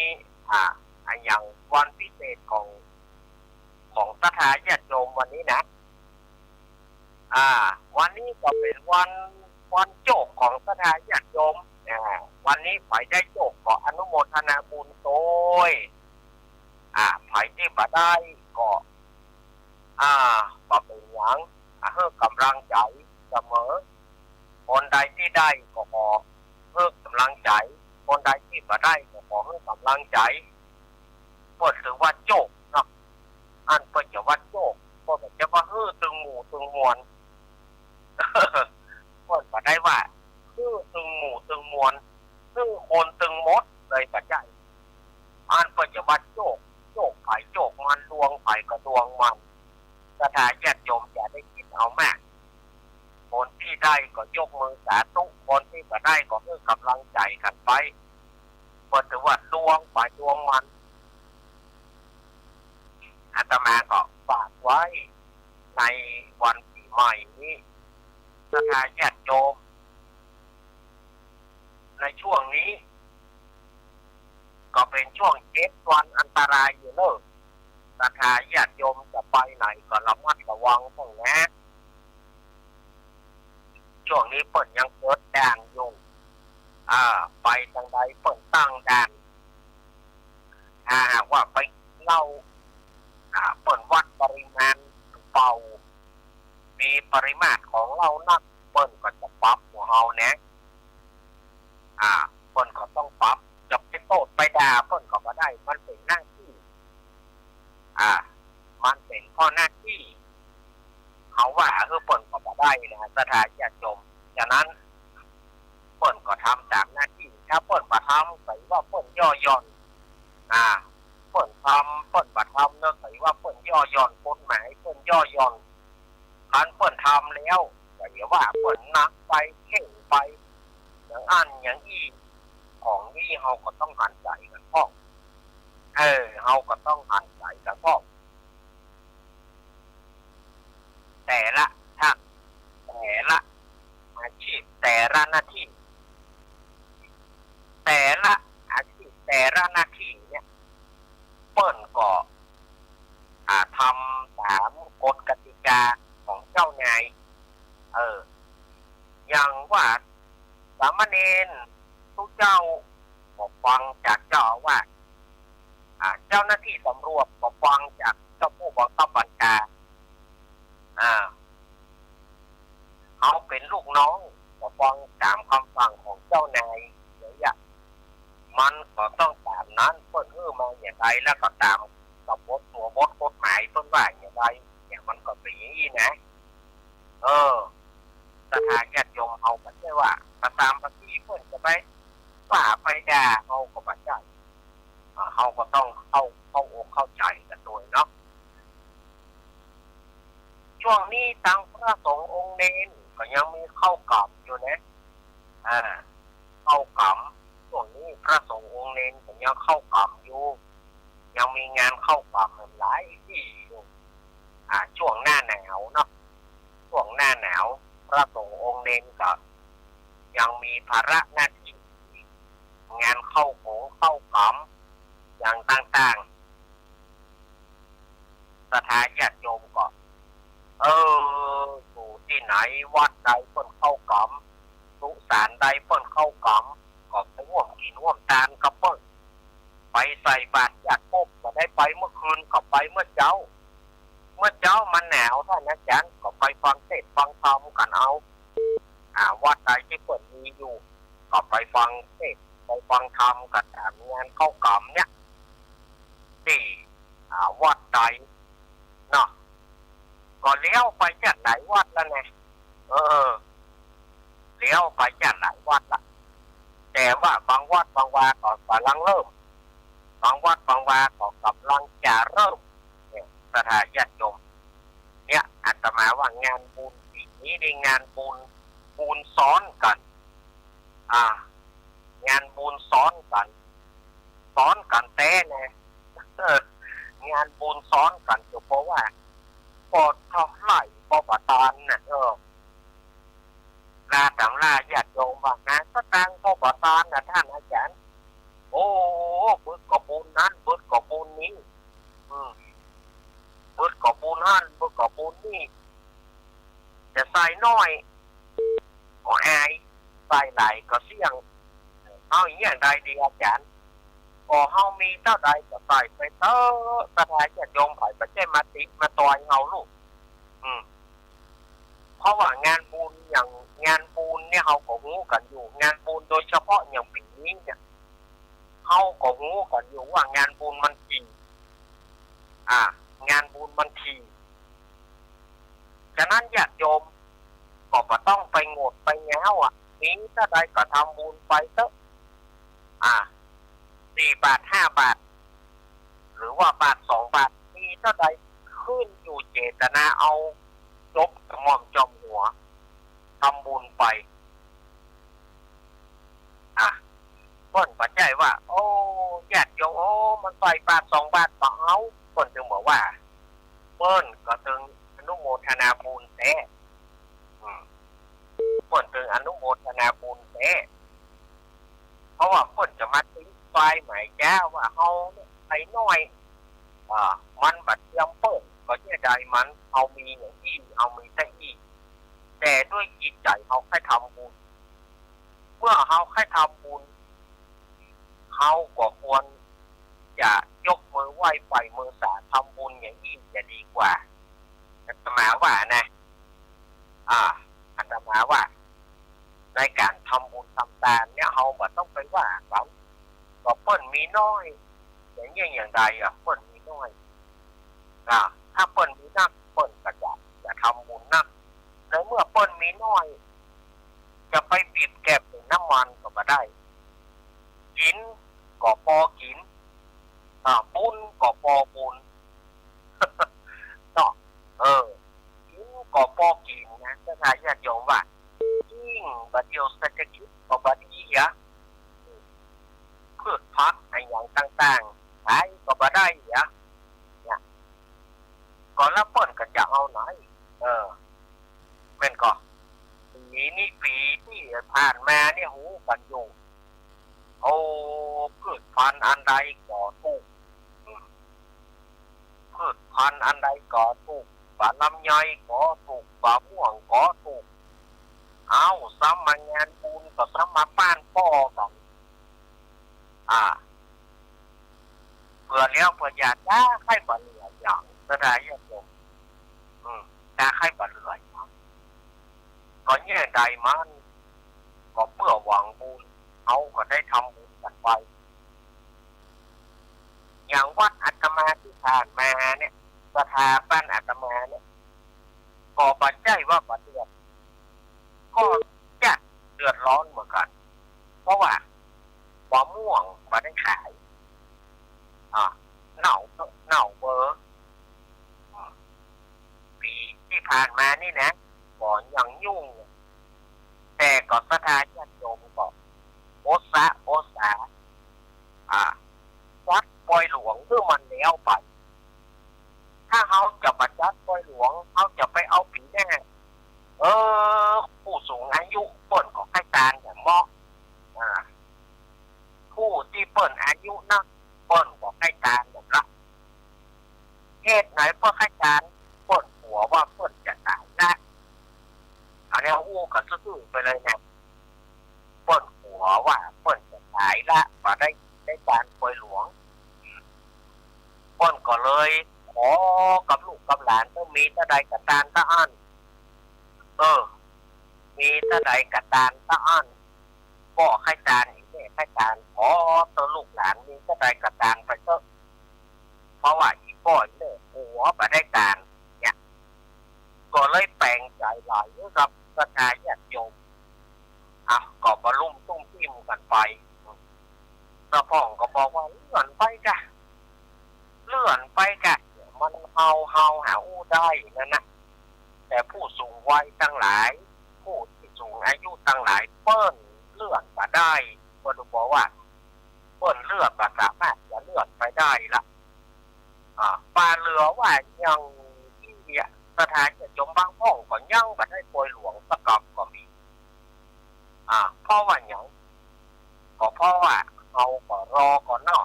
อย่างวันพิเศษของศรัทธาญาติโยมวันนี้นะวันนี้ก็เป็นวันโจกของศรัทธาญาติโยมวันนี้ฝ่ายได้โจกก็อนุโมทนาบุญโดยฝ่ายที่บ่ได้ก็เป็นหยังให้กำลังใจเสมอคนใดที่ได้ก็ขอให้กำลังใจคนใดที่บ่ได้ก็ขอให้กำลังใจเปิดถือว่าโจกเนาะอันเปิดจะว่าโจกเปิดจะว่าตึงหมู่ตึงมวลเปิดบ่ได้ว่าตึงหมู่ตึงมวลคนตึงมดเลยปัจจัยอันเปิดจะว่าโจกไผ่โจกมันดวงไผ่กระดวงมันศรัทธาญาติโยมจะได้คิดเอาแม่คนที่ได้ก็ยกมือสาธุคนที่บ่ได้ก็ให้กำลังใจกันไปเปิดถือว่าดวงไผ่ดวงมันอาตมาก็ฝากไว้ในวันปีใหม่นี้ศรัทธาญาติโยมในช่วงนี้ก็เป็นช่วง7 วันอันตรายอยู่เนอะศรัทธาญาติโยมจะไปไหนก็ระมัดระวังต้องนะช่วงนี้เปิดยังเกิดด่านอยู่ไปทางใดเปิดตั้งด่านว่าไปเล่าเปิดวัดปริมาณเป่ามีปริมาตรของเรานักเปิดก็จะปรับหัวเฮานะเปิดก็ต้องปรับจะไปโทษไปด่าเปิดก็ไม่ได้มันเป็นหน้าที่มันเป็นข้อหน้าที่เขาว่าเปิดก็ไม่ได้นะศรัทธาญาติโยมฉะนั้นเปิดก็ทำตามหน้าที่ถ้าเปิดมาทำใส่ว่าเปิดย่อหย่อนเปิดทำเปิดมาทำเนอะใส่ว่าเปิดย่อหย่อนกฎหมายเปิดย่อหย่อนคันเปิดทำแล้วแต่อย่าว่าเปิดนักไปเข่งไปอย่างอันอย่างอีของนี่เขาก็ต้องหันใจกันพ่อเขาก็ต้องหันใจกันพ่อแต่ละท่านแต่ละอาชีพแต่ละหน้าที่แต่ละอาชีพแต่ละหน้าที่เนี่ยเปิ้นก็ทำตามกฎกติกาของเจ้านาย ามเณรทุกเจ้าก็ฟังจากเจ้าว่าเจ้าหน้าที่ตำรวจก็ฟังจากเจ้าผู้บังคับบัญชาเขาเป็นลูกน้องก็ฟังตามคำสั่งของเจ้านายอย่างมันก็ต้องตามนั้นเพิ่นมาอย่างไรแล้วก็ตามกับบทกฎหมายเพิ่นว่าอย่างไรเนี่ยมันก็เป็นอย่างนี้นะสถานญาติโยมเขาไม่ใช่ว่าตามปฏิเพิ่นจะไปฝ่าไปด่าเขาก็ไม่ใช่เขาก็ต้องเข้าอกเข้าใจกันโดยเนาะช่วงนี้ทางพระสงฆ์องค์เนรก็ยังมีเข้ากลับอยู่นะเข้ากลับช่วงนี้พระสงฆ์องค์เนรก็ยังเข้ากลับอยู่ยังมีงานเข้ากลับหลายที่อยู่ช่วงหน้าหนาวเนาะช่วงหน้าหนาวพระสงฆ์องค์เนรก็ยังมีภาระหน้าที่งานเข้าโขงเข้ากลับอย่างต่างๆสถานญาติโยมก็อยู่ที่ไหนวัดใดเพิ่นเข้ากล่ำสุสานใดเพิ่นเข้ากล่ำก็ไปร่วมกินร่วมทานกับเพิ่นไปใส่บาตรญาติโยมก็ได้ไปเมื่อคืนก็ไปเมื่อเช้ามันหนาวท่านอาจารย์ก็ไปฟังเทศน์ฟังธรรมกันเอาวัดใดที่เพิ่นมีอยู่ก็ไปฟังเทศน์ไปฟังธรรมกันงานเข้ากล่ำเนี่ยที่วัดใดเนาะก็เลี้ยวไปจากหลายวัดแล้วไงเลี้ยวไปจากหลายวัดละแต่ว่าบางวัดบางวาก็กำลังเริ่มบางวัดบางวาก็กำลังจะเริ่มเนี่ยสถานญาติโยมเนี่ยอาตมาว่างานบุญปีนี้ได้งานบุญซ้อนกันงานบุญซ้อนกันแต่เนี่ยงานบุญซ้อนกันก็เพราะว่าปอดเท่าไหร่ปอประตานน่ะลาต่างลาญาติโยมว่านะก็ตั้งปอประตานน่ะท่านอาจารย์โอ้บึกกบุญนั้นบึกกบุญนี้บึกกบุญนั้นบึกกบุญนี้จะใส่น้อยก็อายใส่ไหลก็เสี่ยงเอาอย่างใดดีอาจารย์พอเฮามีเท่าใดก็ใส่ไปเถอะสถานญาติโยมไผบ่ใช่มาติมาต่อยเฮาลูกเพราะว่างานบุญอย่างงานบุญเนี่ยเฮาก็รู้กันอยู่งานบุญโดยเฉพาะอย่างปีนี้เนี่ยเฮาก็รู้กันอยู่ว่างานบุญมันจริงงานบุญมันทีฉะนั้นญาติโยมก็บ่ต้องไปงดไปแง้วนี้ถ้าใดก็ทำบุญไปเถอะ4 บาท 5 บาทหรือว่าบาท 2 บาทมีเท่าใดขึ้นอยู่เจตนาเอายกหม่อมจอมหัวทำบุญไปเพิ่นปัจจัยว่าโอ้ญาติโยมมันใส่บาท 2 บาทก็เอาเพิ่นจึงบอกว่าเพิ่นก็ถึงอนุโมทนาบุญแท้เพิ่นถึงอนุโมทนาบุญแท้เพราะว่าเพิ่นจะมาทิ้งไฟหมายแก้วว่าเฮาใส่น้อยมันบัดเทียมเพิ่นก็เชื่อใจมันเอามีอย่างนี้เอามีแต่อีกแต่ด้วยจิตใจเขาแค่ทำบุญเมื่อเขาแค่ทำบุญเขาก็ควรจะยกมือไหว้ไปมือสาทำบุญอย่างนี้จะดีกว่าอาตมาว่านะอาตมาว่าในการทำบุญทำทานเนี่ยเขาบ่ต้องไปว่าเขาก็เพิ่นมีน้อยอย่างใดเพิ่นมีน้อยถ้าเปิ้นมีนักเปิ้นก็จะทำบุญนักแล้วเมื่อเปิ้นมีน้อยจะไปบีบแก็บน้ำมันก็บ่ได้กินก็พอกินบุญก็พอบุญเนาะกินก็พอกินนะถ้าญาติโยมว่ายิ่งบัดเดียวเศรษฐกิจก็บ่ดีพืชผักอย่างต่างๆขายก็บ่ได้ก่อนแล้วเปิ้นก็จะเอาไหนแม่นก็ปีนี้ปีที่ผ่านมาเนี่ยหูกันอยู่พืชพันธุ์อันใดก็ถูกพืชพันธุ์อันใดก็ถูกปลาลำไยก็ถูกปลาม่วงก็ถูกเอาซ้ำมางานบุญก็ซ้ำมา เนี่ยใดมันก็เพื่อหวังบุญเขาก็ได้ทำบุญกันไปอย่างวัดอาตมาที่ผ่านมาเนี่ยสถาบันอาตมาเนี่ยก็ปัจจัยว่าประเดือดก็จะเดือดร้อนเหมือนกันเพราะว่าบ่ม่วงมาได้ขายเหน่าเบอร์ปีที่ผ่านมานี่นะบ่ยังยุ่งแต่ก็สถานญาติโยมก็โอสาวัดปอยหลวงเพื่อมันแล้วไปถ้าเขาจะประจัดปอยหลวงเขาจะไปเอาปีแน่ผู้สูงอายุเปิ่นก็ให้การอย่างเหมาะผู้ที่เปิ่นอายุนะเปิ่นก็ให้การอย่างละเหตุไหนเพื่อให้การเปิ่นหัวว่าเปิ่นจะตายนะอันนี้อู้กันซื่อๆไปเลยนะเปิ่นหัวว่าเปิ่นจะตายละมาได้การปอยหลวงเปิ่นก็เลยขอกับลูกกับหลานต้องมีตะใดกระตานตะอันมีตะใดกระตานตะอันก็ให้จานอีกเนี่ยให้จานขอตัวลูกหลานมีตะใดกระตานไปเถอะเพราะว่าอีกบ่อยเนี่ยหัวมาได้การเนี่ยก็เลยแปลงใจหลายกับสถานญาติโยมก็มาลุ่มตุ้มทิ่มกันไปกระพ่องก็บอกว่าเลื่อนไปกะมันเฮาหาอู้ได้นั่นนะแต่ผู้สูงวัยทั้งหลายผู้ที่สูงอายุทั้งหลายเปิ้นเลื่อนมาได้ก็ดูบอกว่าเปิ้นเลื่อนมาสามารถจะเลื่อนไปได้ละปลาเรือว่ายังที่สถานจะจมบางห้องก็ยังมาได้ปล่อยหลวงประกอบก็มีเพราะว่าอย่างก็เพราะว่าเอาก็รอก่อนหน่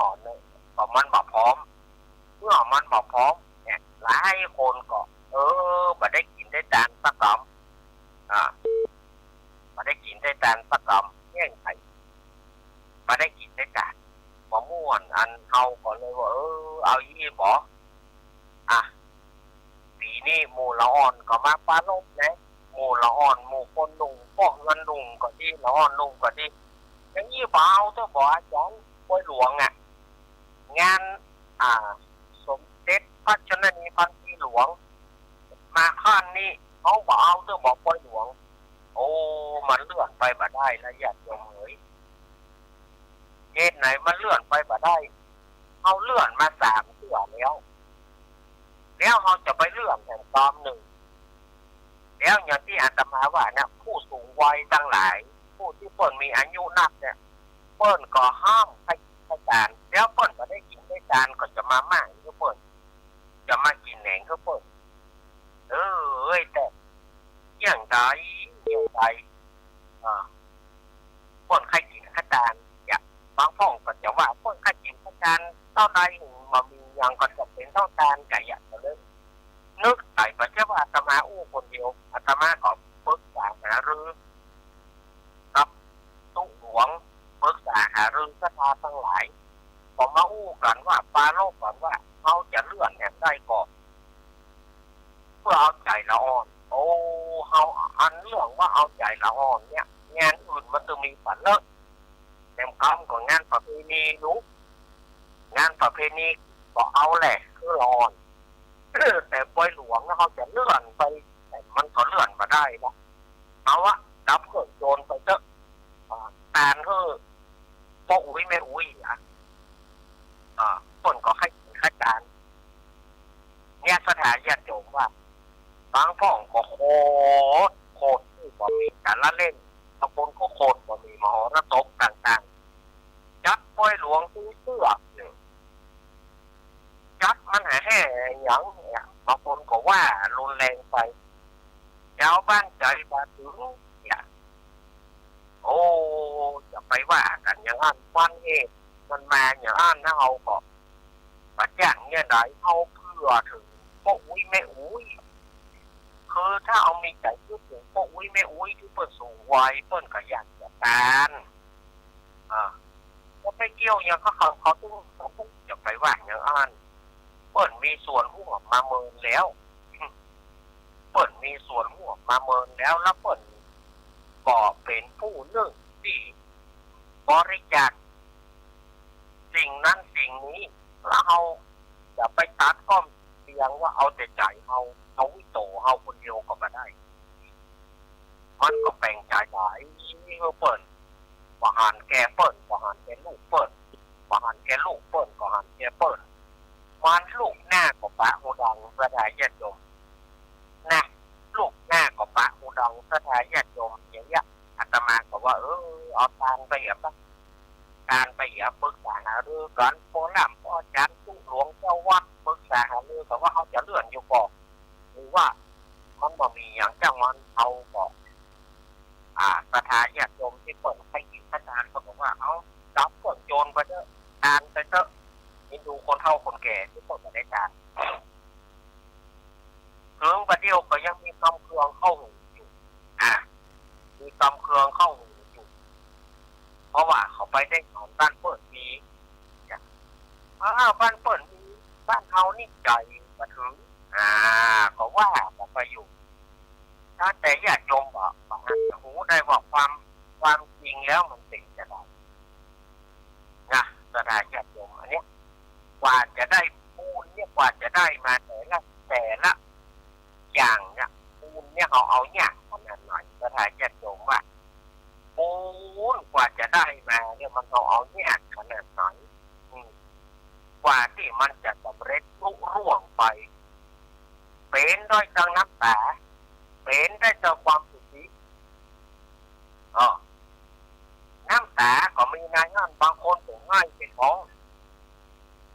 อเนี่ยก็มันบ่พร้อมเมื่อมันบ่พร้อมเนี่ยหลายคนก็มาได้กินได้จานสักกำมาได้กินได้จานสักกำแย่งไข่มาได้กินได้จานบ่ม่วนอันเอาก็เลยว่าเอายี่บ่ปีนี้หมู่ละอ่อนก็มาปลาลบนะหมู่ละอ่อนหมู่คนลุงพวกเงินลุงก็ดีละอ่อนลุงก็ดีอย่างนี้บ่เอาตัวบ่อาจารย์ปอยหลวงงานสมเด็จพระชนนีพันปีหลวงมาขั้นนี้เขาบอกเอาเรื่องบอกปอยหลวงมันเลื่อนไปบ่ได้ละญาติโยมเอ๋ยเหตุไหนมันเลื่อนไปบ่ได้เอาเลื่อนมา3 เทื่อแล้วเขาจะไปเลื่อนแห่งตอม1แล้วอย่างที่อาตมาว่าเนี่ยผู้สูงวัยทั้งหลายผู้ที่เปิ้นมีอายุนักเนี่ยเปิ้นก็ห้ามให้การแล้วเปิ้นก็ได้กินได้การก็จะมาม่าก็เปิ้นจะมากินแหนงก็เปิ้นแต่อย่างใดคนใครกินข้าจานอย่างบางพ่องก็จะว่าคนใครกินข้าจานเท่าใดมามีอย่างก็จะเป็นเท่าจานไก่อย่างเลยนึกใส่ปัจจัยว่าอาตมาคนเดียวอาตมาก็ปรึกษาหารือกับตุ้งหลวงปรึกษาหารือสถาทั้งหลายก็มากันว่าปาโลกกันว่าเขาจะเลื่อนแห่งได้ก่อนเพื่อเอาใจละอ่อนเขาอันเรื่องว่าเอาใจละอ่อนเนี่ยงานอื่นมันจะมีฝันเลิกเต็มคำของงานประเพณีรู้งานประเพณีก็เอาแหละคือละอ่อนแต่ปอยหลวงเขาจะเลื่อนไปแต่มันก็เลื่อนมาได้นะเอาดับเครื่องโจรไปเถอะการพวกอุ้ยไม่อุ้ยต้นก็ให้ข้าจานเนี่ยสถานญาติโยมว่าบางพ่องก็โคตรที่บ่มีการละเล่นบางคนก็โคตรบ่มีมหรสพต่างๆจัดปอยหลวงซื้อเสื้อจัดมันแห่อย่างเนี่ยบางคนก็ว่ารุนแรงไปชาวบ้านใจบาถึงเนี่ยจะไปว่ากันอย่างนั้นวันนี้มันมาอย่างนั้นนะเอาก็ปัจจัยเนี่ยได้เอาเพื่อถึงพวกอุ้ยไม่อุ้ยคือถ้าเอามีใจพูดถึงพวกอุ้ยไม่อุ้ยที่เปิดสูงวัยเปิ้นก็อยากจะการก็ไปเกี่ยวอย่างเขาต้องจะไปว่าอย่างนั้นเปิ้นมีส่วนร่วมมาเมินแล้ว เปิดมีส่วนร่วมมาเมินแล้วเปิดก็เป็นผู้หนึ่งที่บริจาคสิ่งนั้นสิ่งนี้แล้วเราจะไปตัดก็เพียงว่าเอาแต่ใจเอาวิโตเอาคนเดียวก็มาได้มันก็แบ่งใจหลายนี่เปิดประหารแกเปิดประหารแกลูกเปิดประหารแกลูกเปิดประหารแกเปิดมันลูกหน้ากับปะหูดังพระทายญาติโยมนะลูกหน้ากับปะหูดังพระทายญาติโยมอย่างเงี้ยอาตมาก็ว่าเอาทางไปการไปปรึกษาหารือกันโพล่ำพ่อจันทร์ผู้หลวงเจ้าวัดปรึกษาหารือกันว่าเขาจะเลื่อนอยู่ก่อนหรือว่ามันบ่มีอย่างเจ้ามันเอาบอกสถานญาติโยมที่เปิดให้กินพระทานเขาบอกว่าเอาจับพวกโจรไปเถอะทานไปเถอะนี่ดูคนเฒ่าคนแก่ที่เปิดมาได้ทานเครื่องประเดี๋ยวก็ยังมีกำเครื่องเข้าหูอยู่มีกำเครื่องเข้าหูอยู่เพราะว่าเขาไปได้ของบ้านเปิดมีบ้านเปิดมีบ้านเขานี่ใจมาถึงก็ว่าไปอยู่ถ้าแต่ญาติโยมบอกหูได้บอกความจริงแล้วมันเป็นจะได้นะสถานญาติโยมอันนี้กว่าจะได้ปูนเนี่ยกว่าจะได้มาแต่ละอย่างเนี่ยปูนเนี่ยเขาเอาเนี่ยขนาดไหนสถานญาติโยมว่าปูนกว่าจะได้มาเนี่ยมันเอาเนี่ยขนาดไหนกว่าที่มันจะสำเร็จรุ่งไปเป็นด้วยจังน้ำตาเป็นได้เจอความสุขีน้ำตาก็มีนายงานบางคนถึงง่ายเป็นท้อง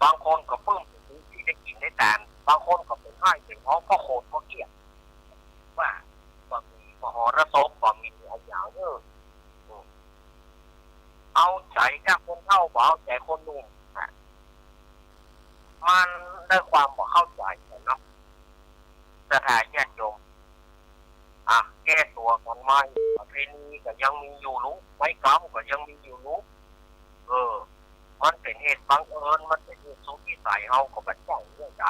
บางคนก็เพิ่มสุขีที่ได้กินได้ทานบางคนก็เป็นง่ายเป็นท้องก็โคตรก็เกลียดว่ามีมหรสพก็มีอะไรอย่างเงี้ยเอาใจกับคนเฒ่าเอาใจคนหนุ่มมันได้ความบ่เข้าใจเนาะสถานญาติโยมแก้ตัวกันไหมประเพณีก็ยังมีอยู่รู้ไม้กำก็ยังมีอยู่รู้มันเป็นเหตุบังเอิญมันเป็นเหตุสุดวิสัยเฮาก็บัดจ้างเรื่องใด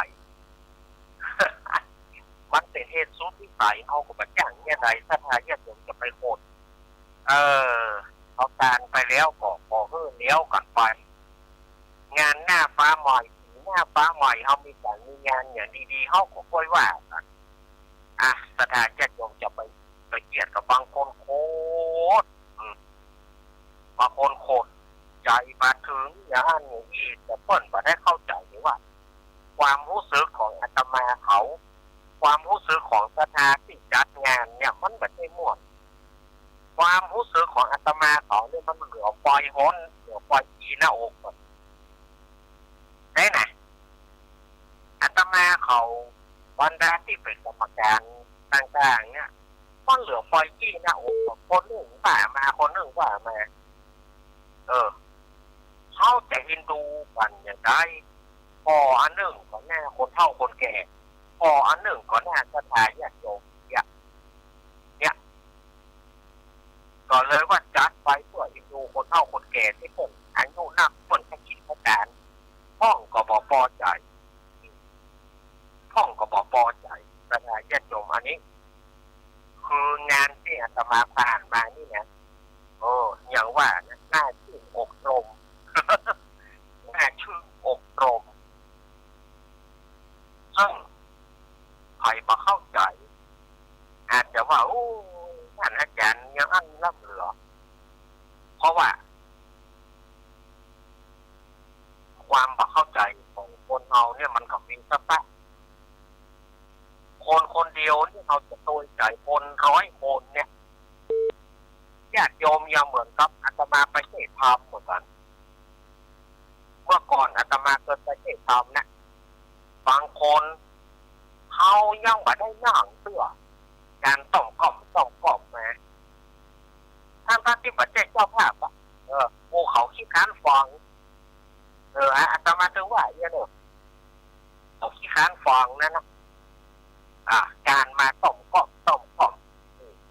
มันเป็นเหตุสุดวิสัยเฮาก็บัดจ้างเรื่องใดสถานญาติโยมจะไปโคตรเอาการไปแล้วก็เลี้ยวกันไปงานหน้าฟ้าใหม่หน้าฟ้าใหม่เฮามีการมีงานอย่างดีๆเฮาก็ค่อยว่ากันสถานญาติโยมจะไปเกลียดกับบางคนโคตรบางคนโคตรใจมาถึงอย่างนั้นอย่างนี้แต่เพิ่นบ่ได้เข้าใจว่าความรู้สึกของอาตมาเขาความรู้สึกของสถานที่จัดงานเนี่ยมันบ่ได้ม่วนความรู้สึกของอาตมาเขาเนี่ยมันเหลือปล่อยฮ้นเหลือปล่อยอีหน้าอกได้นะอาตมาเขาบรรดาที่เป็นกรรมการต่างๆเนี่ยมันเหลือปล่อยอีหน้าอกคนหนึ่งว่ามาคนหนึ่งว่ามาเขาจะเห็นดูกันอย่างไรพออันหนึ่งก็หน้าคนเฒ่าคนแก่พออันหนึ่งก็หน้าสถานญาติโยมเนี่ยก็เลยว่าจัดไปเพื่อเห็นดูคนเฒ่าคนแก่ที่คนอายุนักคนขยินขจารห้องก็บ่พอใจห้องก็บ่พอใจสถานญาติโยมอันนี้คืองานที่อาตมาผ่านมานี่นะอย่างว่าหน้าชื่นอกรม หน้าชื่นอกรมซึ่งใครมาเข้าใจอาจจะว่าท่านอาจารย์ยังอันรับเหลือเพราะว่าความมาเข้าใจของคนเราเนี่ยมันก็มีสักคนเดียวที่เขาจะโดนใจคน100 คนเนี่ยญาติโยมยังเหมือนกับอาตมาไปเทศธรรมเหมือนกันเมื่อก่อนอาตมาเคยไปเทศธรรมนะบางคนเขายังไม่ได้นั่งเสื้อการต้องกล่อมมาท่านที่ประเทศเจ้าภาพภูเขาขี้ค้านฟังอาตมาถึงว่าเนี่ยเขาขี้ค้านฟังนั่นนะการมาต้องกล่อม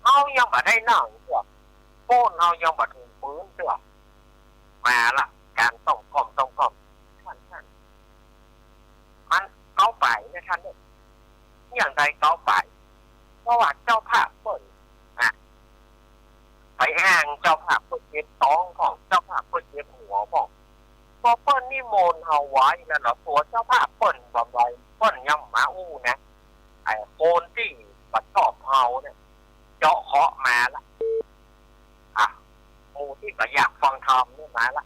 เขายังไม่ได้นั่งเสื้อโป้นเอายังบัดถึงพื้นเสือมาละการต้องกล่อมท่านมันเก้าไปนะท่านเนี่ยอย่างใดเก้าไป ราะว่าเจ้าภาพเปิดไปอ้างเจ้าภาพเปิดเจ็บท้องของเจ้าภาพเปิดเจ็บหัวของพอเปิ้ลนี่โมนเอาไว้แล้วเนาะตัวเจ้าภาพเปิ้ลบำไรเปิ้ลย่ำมาอู้นะไอ้โคนที่ปัดชอบเฮาเนี่ยเจาะเคาะมาละมูที่ก็อยากฟังธรรมนี่มาละ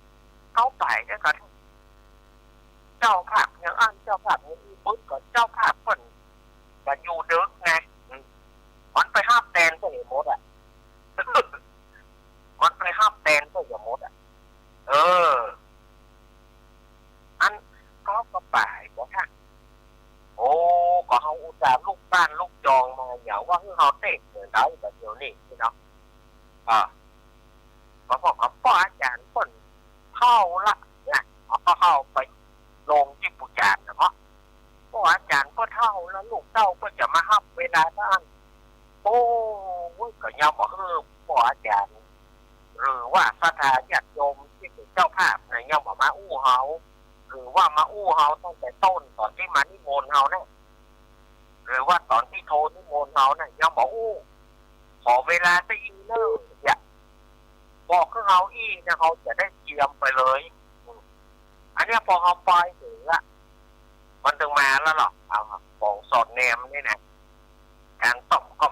เขาไปเนี่ยก็เจ้าภาพอย่างอันเจ้าภาพอย่างอีบึ้งก็เจ้าภาพเปิ้ลก็อยู่เด็กไงมันไปห้ามแตนก็เห็นหมดอ่ะมันไปห้ามแตนก็เห็นหมดอ่ะอันเขาก็ไปบอกค่ะโอ้ก็เขาอุตส่าห์ลูกบ้านลูกจองมาอย่างว่าเขาเตะเหมือนได้แบบเดียวนี่พี่น้องก็บอกว่าป้าอาจารย์คนเข้าละเนี่ยเขาเข้าไปลงที่ปุจจานนะเพราะป้าอาจารย์ก็เท่าแล้วลูกเต้าก็จะมาห้ามเวลาด้านโอ้ก็ยอมบอกป้าอาจารย์หรือว่าศรัทธาญาติโยมที่เป็นเจ้าภาพเนี่ยยอมบอกมาอู้เฮาหรือว่ามาอู้เฮาตั้งแต่ต้นตอนที่มานิมนต์เฮาเนี่ยหรือว่าตอนที่โทรนิมนต์เฮาเนี่ยยอมบอกอู้ขอเวลาจะอีเนอร์อย่าบอกเขาเอาอีนะเขาจะได้เตรียมไปเลยอันนี้พอเขาไปถึงละมันถึงมาแล้วหรอเอาของสอดแนมนี่นะการตบก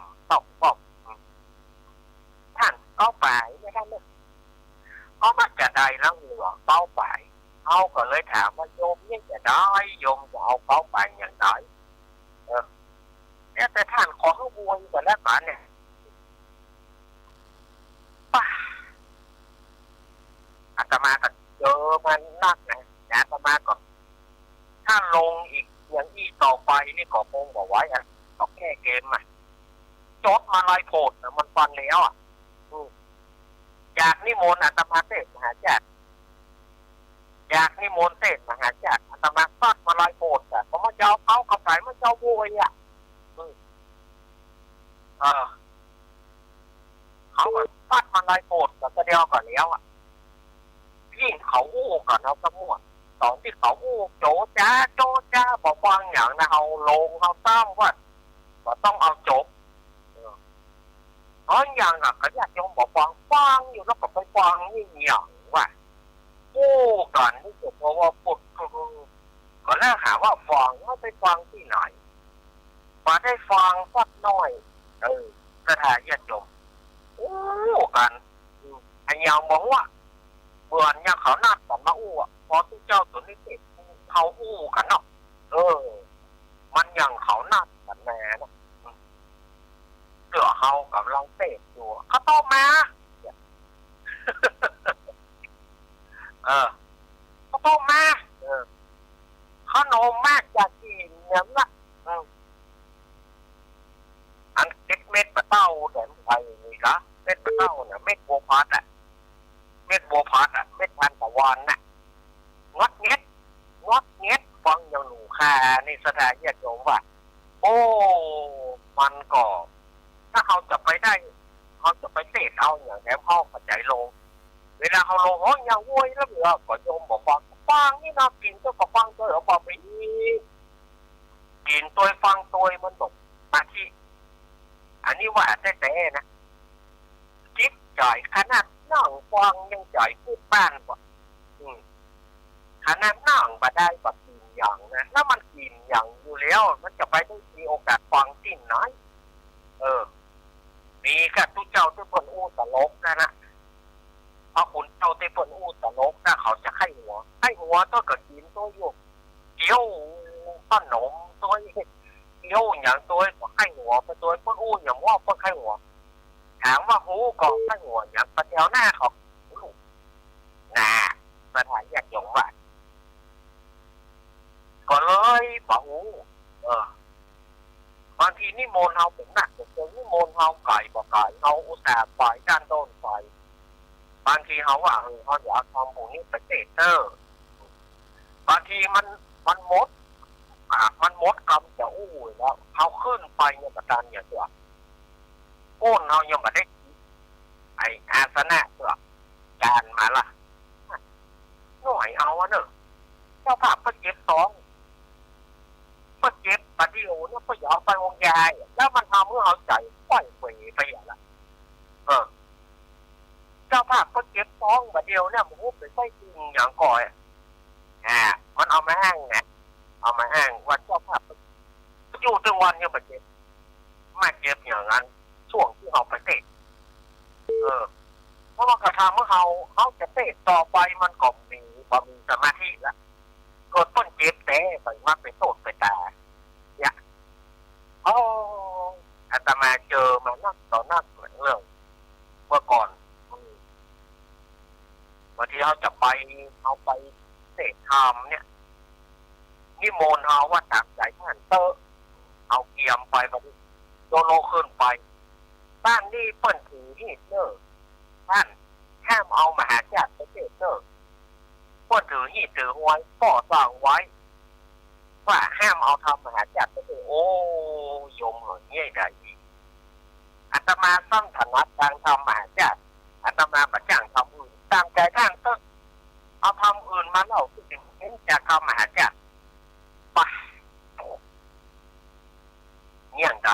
ท่านเข้าไปไม่ได้เลยเขามาจะได้แล้วหรือเข้าไปเขาก็เลยถามว่าโยมนี่จะได้โยมจะเอาเข้าไปอย่างไรเนี่ยแต่ท่านขอให้วนกันแล้วกันเนี่ยป้าอาตมาก็เจอมันนักนะอาตมาก็ถ้าลงอีกอย่างอีต่อไปนี่ก็คงบอกไว้ต่อแก้เกมจดมาลอยโผดมันฟันแล้วจากนิมนต์อาตมาเทศมหาจักรจากนิมนต์เทศมหาจักรอาตมาซัดมาลอยโผดเพราะมันเจ้าเขาเข้าไปมันเจ้าบุยเขาก็ซัดมาลอยโผดก็เดียวก่อนแล้วยิ่งเขาอู้ก่อนเขาสมุนตอนที่เขาอู้โจจ้าบอกฟังอย่างนะเขาลงเขาตั้งว่าก็ต้องเอาจบเพราะอย่างน่ะก็อยากยอมบอกฟังอยู่แล้วก็ไปฟังนี่อย่างว่าอู้กันนี่ก็เพราะว่าปุดก็แล้วหาว่าฟังไม่ไปฟังที่ไหนมาได้ฟังสักหน่อยสถานญาติโยมอู้กันอันยาวบอกว่าเบื่อเนี่ยเขาหน้าสอนมาอู้พอทุกเจ้าตัวนี้เสร็จเขาอู้กันเนาะมันอย่างเขาหน้าสันแม่นะเสือเขากับเราเตะอยู่เขาต้มมาเขาต้มมาเขาโนมมากจากกินเนี่ยนะอันเม็ดปลาเต้าแต่ไปนี่ละเม็ดปลาเต้าเนี่ยเม็ดบัวพัดเม็ดบัวพัดเม็ดพันตะวันงดเงี้ยฟังอย่างหนูคาในสถานญาติโยมว่าโอ้มันก็ถ้าเขาจะไปได้เขาจะไปเตะเอาอย่างแถมเขากระจายลงเวลาเขาลงอย่างวุ้ยแล้วเหลือก็โยมบอกฟังนี่นะกินตัวก็ฟังตัวเอาไปกินตัวฟังตัวมันตกมาที่อันนี้ว่าแต่นะจิบจ่อยขนาดนั่งฟังยังจ่อยพูดบ้านกว่าขนาดนั่งมาได้แบบกินอย่างนะแล้วมันกินอย่างอยู่แล้วมันจะไปได้มีโอกาสฟังที่ไหนมีกับทุกเจ้าทุกคนอู้ตลกนะพอคุณเจ้าทุกคนอู้ตลกนะเขาจะให้หัวตัวก็กินตัวอยู่เกี่ยวขนมตัวเกี่ยวอย่างตัวก็ให้หัวไปตัวคนอู้อย่างว่าคนให้หัวถามว่าหูก็ให้หัวอย่างประเดี๋ยวหน้าเขาสถานญาติโยมว่าก็เลยบอกบางทีนิมนต์เขาเป็นหนักจนนิมนต์เขาไก่บอกไก่เขาอุตส่าห์ปล่อยด้านต้นไปบางทีเขาว่าเขาอยากทำพวกนี้ไปเตะบางทีมันมดกำจะอู้แล้วเขาขึ้นไปเนี่ยประการอย่างเดียวโค่นเขายังไม่ได้ไออาสนะเสือการมาล่ะหน่อยเอาเนอะเจ้าภาพก็เจ็บท้องก็เจ็บปฏิโอเนี่ยก็อยากไปวง ยายแล้วมันทำให้เราใจปล่อยเผยไปอย่างละเจ้าภาพก็เก็บฟ้องแบบเดียวเนี่ยมันพูดไปใช่จริงอย่างก่อยมันเอามาอ้างไงเอามาอ้างว่าเจ้าภาพอยู่ถึงวันเนี่ยมาเก็บไม่เก็บอย่างนั้นช่วงที่เราไปเตะเพราะว่ากระทำเมื่อเขาจะเตะต่อไปมันก็มีสมาธิแล้วกดต้นเจ็บเตะไปมากไปโทษไปตาเนี่ยอาตมาเจอมานักต่อนักเหมือนเรื่องเมื่อก่อนบางทีเขาจะไปเตะทำเนี่ยนิมนต์เขาว่าตักใจท่านเตอเอาเกียมไปแบบโดโลขึ้นไปบ้านนี่เปิ้นถือที่เนอท่านห้ามเอามหาจักรไปเตะเนอเปิ้นถือที่ถือไว้ก่อสร้างไว้ว่าห้ามเอาทำมหาจักรไปเตะโอ้ยมเหรอเนี่ยได้อาตมาสร้างฐานะการทำมหาจักรอาตมาประจ้างทำอื่นตามใจท่านเตอเอาทำอื่นมาเล่าที่เป็นเน้นจากทำมหาจักรไปเนี่ยใด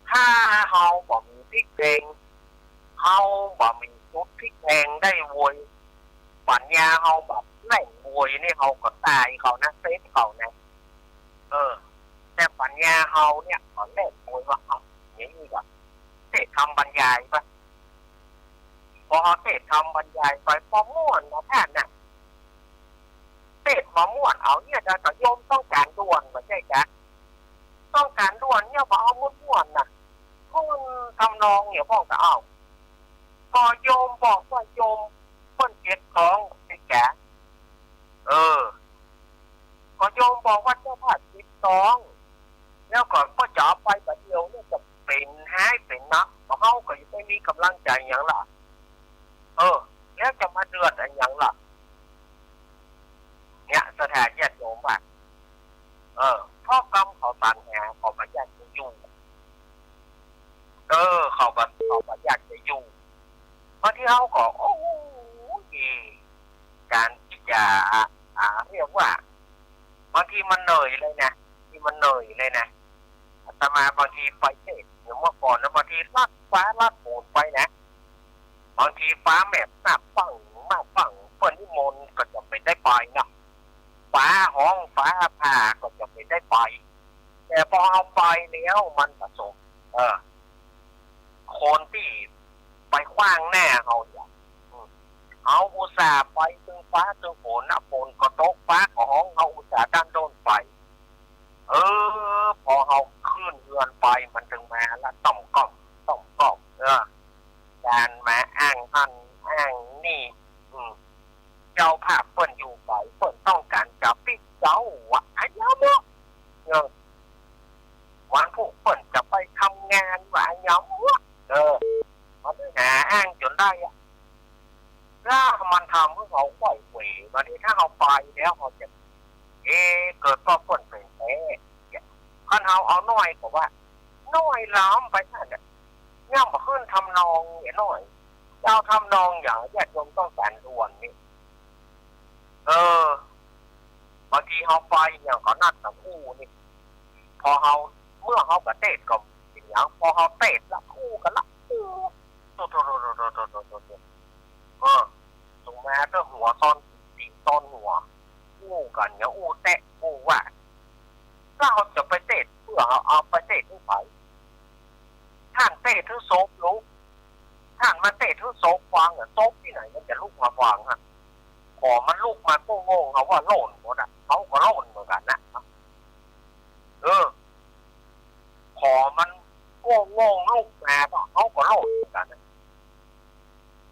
ถ้าเขาบอกมีพริกแดงเขาบอกมีชุดพริกแดงได้โวยปัญญาเขาแบบแหล่งโวยนี่เขาก็ตายเขานะเซฟเขานะแต่ปัญญาเขาเนี่ยเขาแหล่งโวยว่าเขาอย่างนี้แบบเทศทำบรรยายปะพอเทศทำบรรยายไปพอม่วนนะท่านน่ะเทศมาม่วนเอาเนี่ยจะโยมต้องการด่วนไม่ใช่จ้ะต้องการด่วนเนี่ยบอกเอาม่วนน่ะพวกมันทำนองเนี่ยพ่อจะเอาพอโยมบอกว่าโยมคนเจ็บท้องไอ้แกพอโยมบอกว่าเจ้าภาพเจ็บท้องแล้วก่อนก็จะไปแบบเดียวเนี่ยจะเป็นหายเป็นนักเพราะเขาก็ยังไม่มีกำลังใจอย่างล่ะแล้วจะมาเดือดอะไรอย่างล่ะเนี่ยสถานญาติโยมว่าพ่อกรรมเขาตันหาเขาประหยัดจะอยู่เขาประหยัดจะอยู่เพราะที่เขาก็โอ้ยการที่จะเรียกว่าบางทีมันเหนื่อยเลยนะที่มันเหนื่อยเลยนะอาตมาบางทีไปเทศอย่างเมื่อก่อนแล้วบางทีลัดฟ้าลัดโผล่ไปนะบางทีฟ้าแมบหน้าฟังมาฟังเปิ้นนิมนต์ก็จะไม่ได้ไปนะฟ้าห้องฟ้าผ่าก็จะไม่ได้ไปแต่พอเอาไปแล้วมันผสมคนที่ไปขว้างแน่เขาอย่างเอาอุตส่าห์ไปถึงฟ้าถึงฝนนะฝนก็ตกฟ้าก็ห้องเอาอุตส่าห์ดันโดนไปพอเอาขึ้นเรือนไปมันถึงมาแล้วต้องก้องการมาอ้างท่านอ้างนี่เจ้าภาพเปิ้นอยู่ไปเปิ้นต้องการจับพี่เจ้าวะอันยามะวันพวกเปิ้นจะไปทำงานวะอันยามะมันหาอ้างจนได้อะถ้ามันทำให้เขาปล่อยเผยวันนี้ถ้าเขาไปแล้วเขาจะเกิดก็เปิ้นเป็นคันเอาหน่อยก็ว่าน้อยล้อมไปท่านเนี่ยย่ำมาขึ้นทำนองเนี่ยหน่อยเจ้าทำนองอย่างญาติโยมต้องการด่วนนี่บางทีเขาไปอย่างเขานัดกับคู่นี่พอเขาเมื่อเขากระเตะกับอย่างพอเขาเตะละคู่กันละตรงมาเจ้าหัวตอนตีต้นหัวคู่กันเนี่ยอู้แตะอู้ว่าถ้าเขาจะไปเตะเพื่อเอาไปเตะที่ไหนท่านเตะที่โซฟลุกท่านมาเตะที่โซฟวางโซฟที่ไหนมันจะลุกมาวางฮะพอมันลุกมาก็งงเขาว่าโล่นหมดอ่ะเขาก็โล่นเหมือนกันนะพอมันก็งงลุกมาเขาก็โล่นเหมือนกันนะ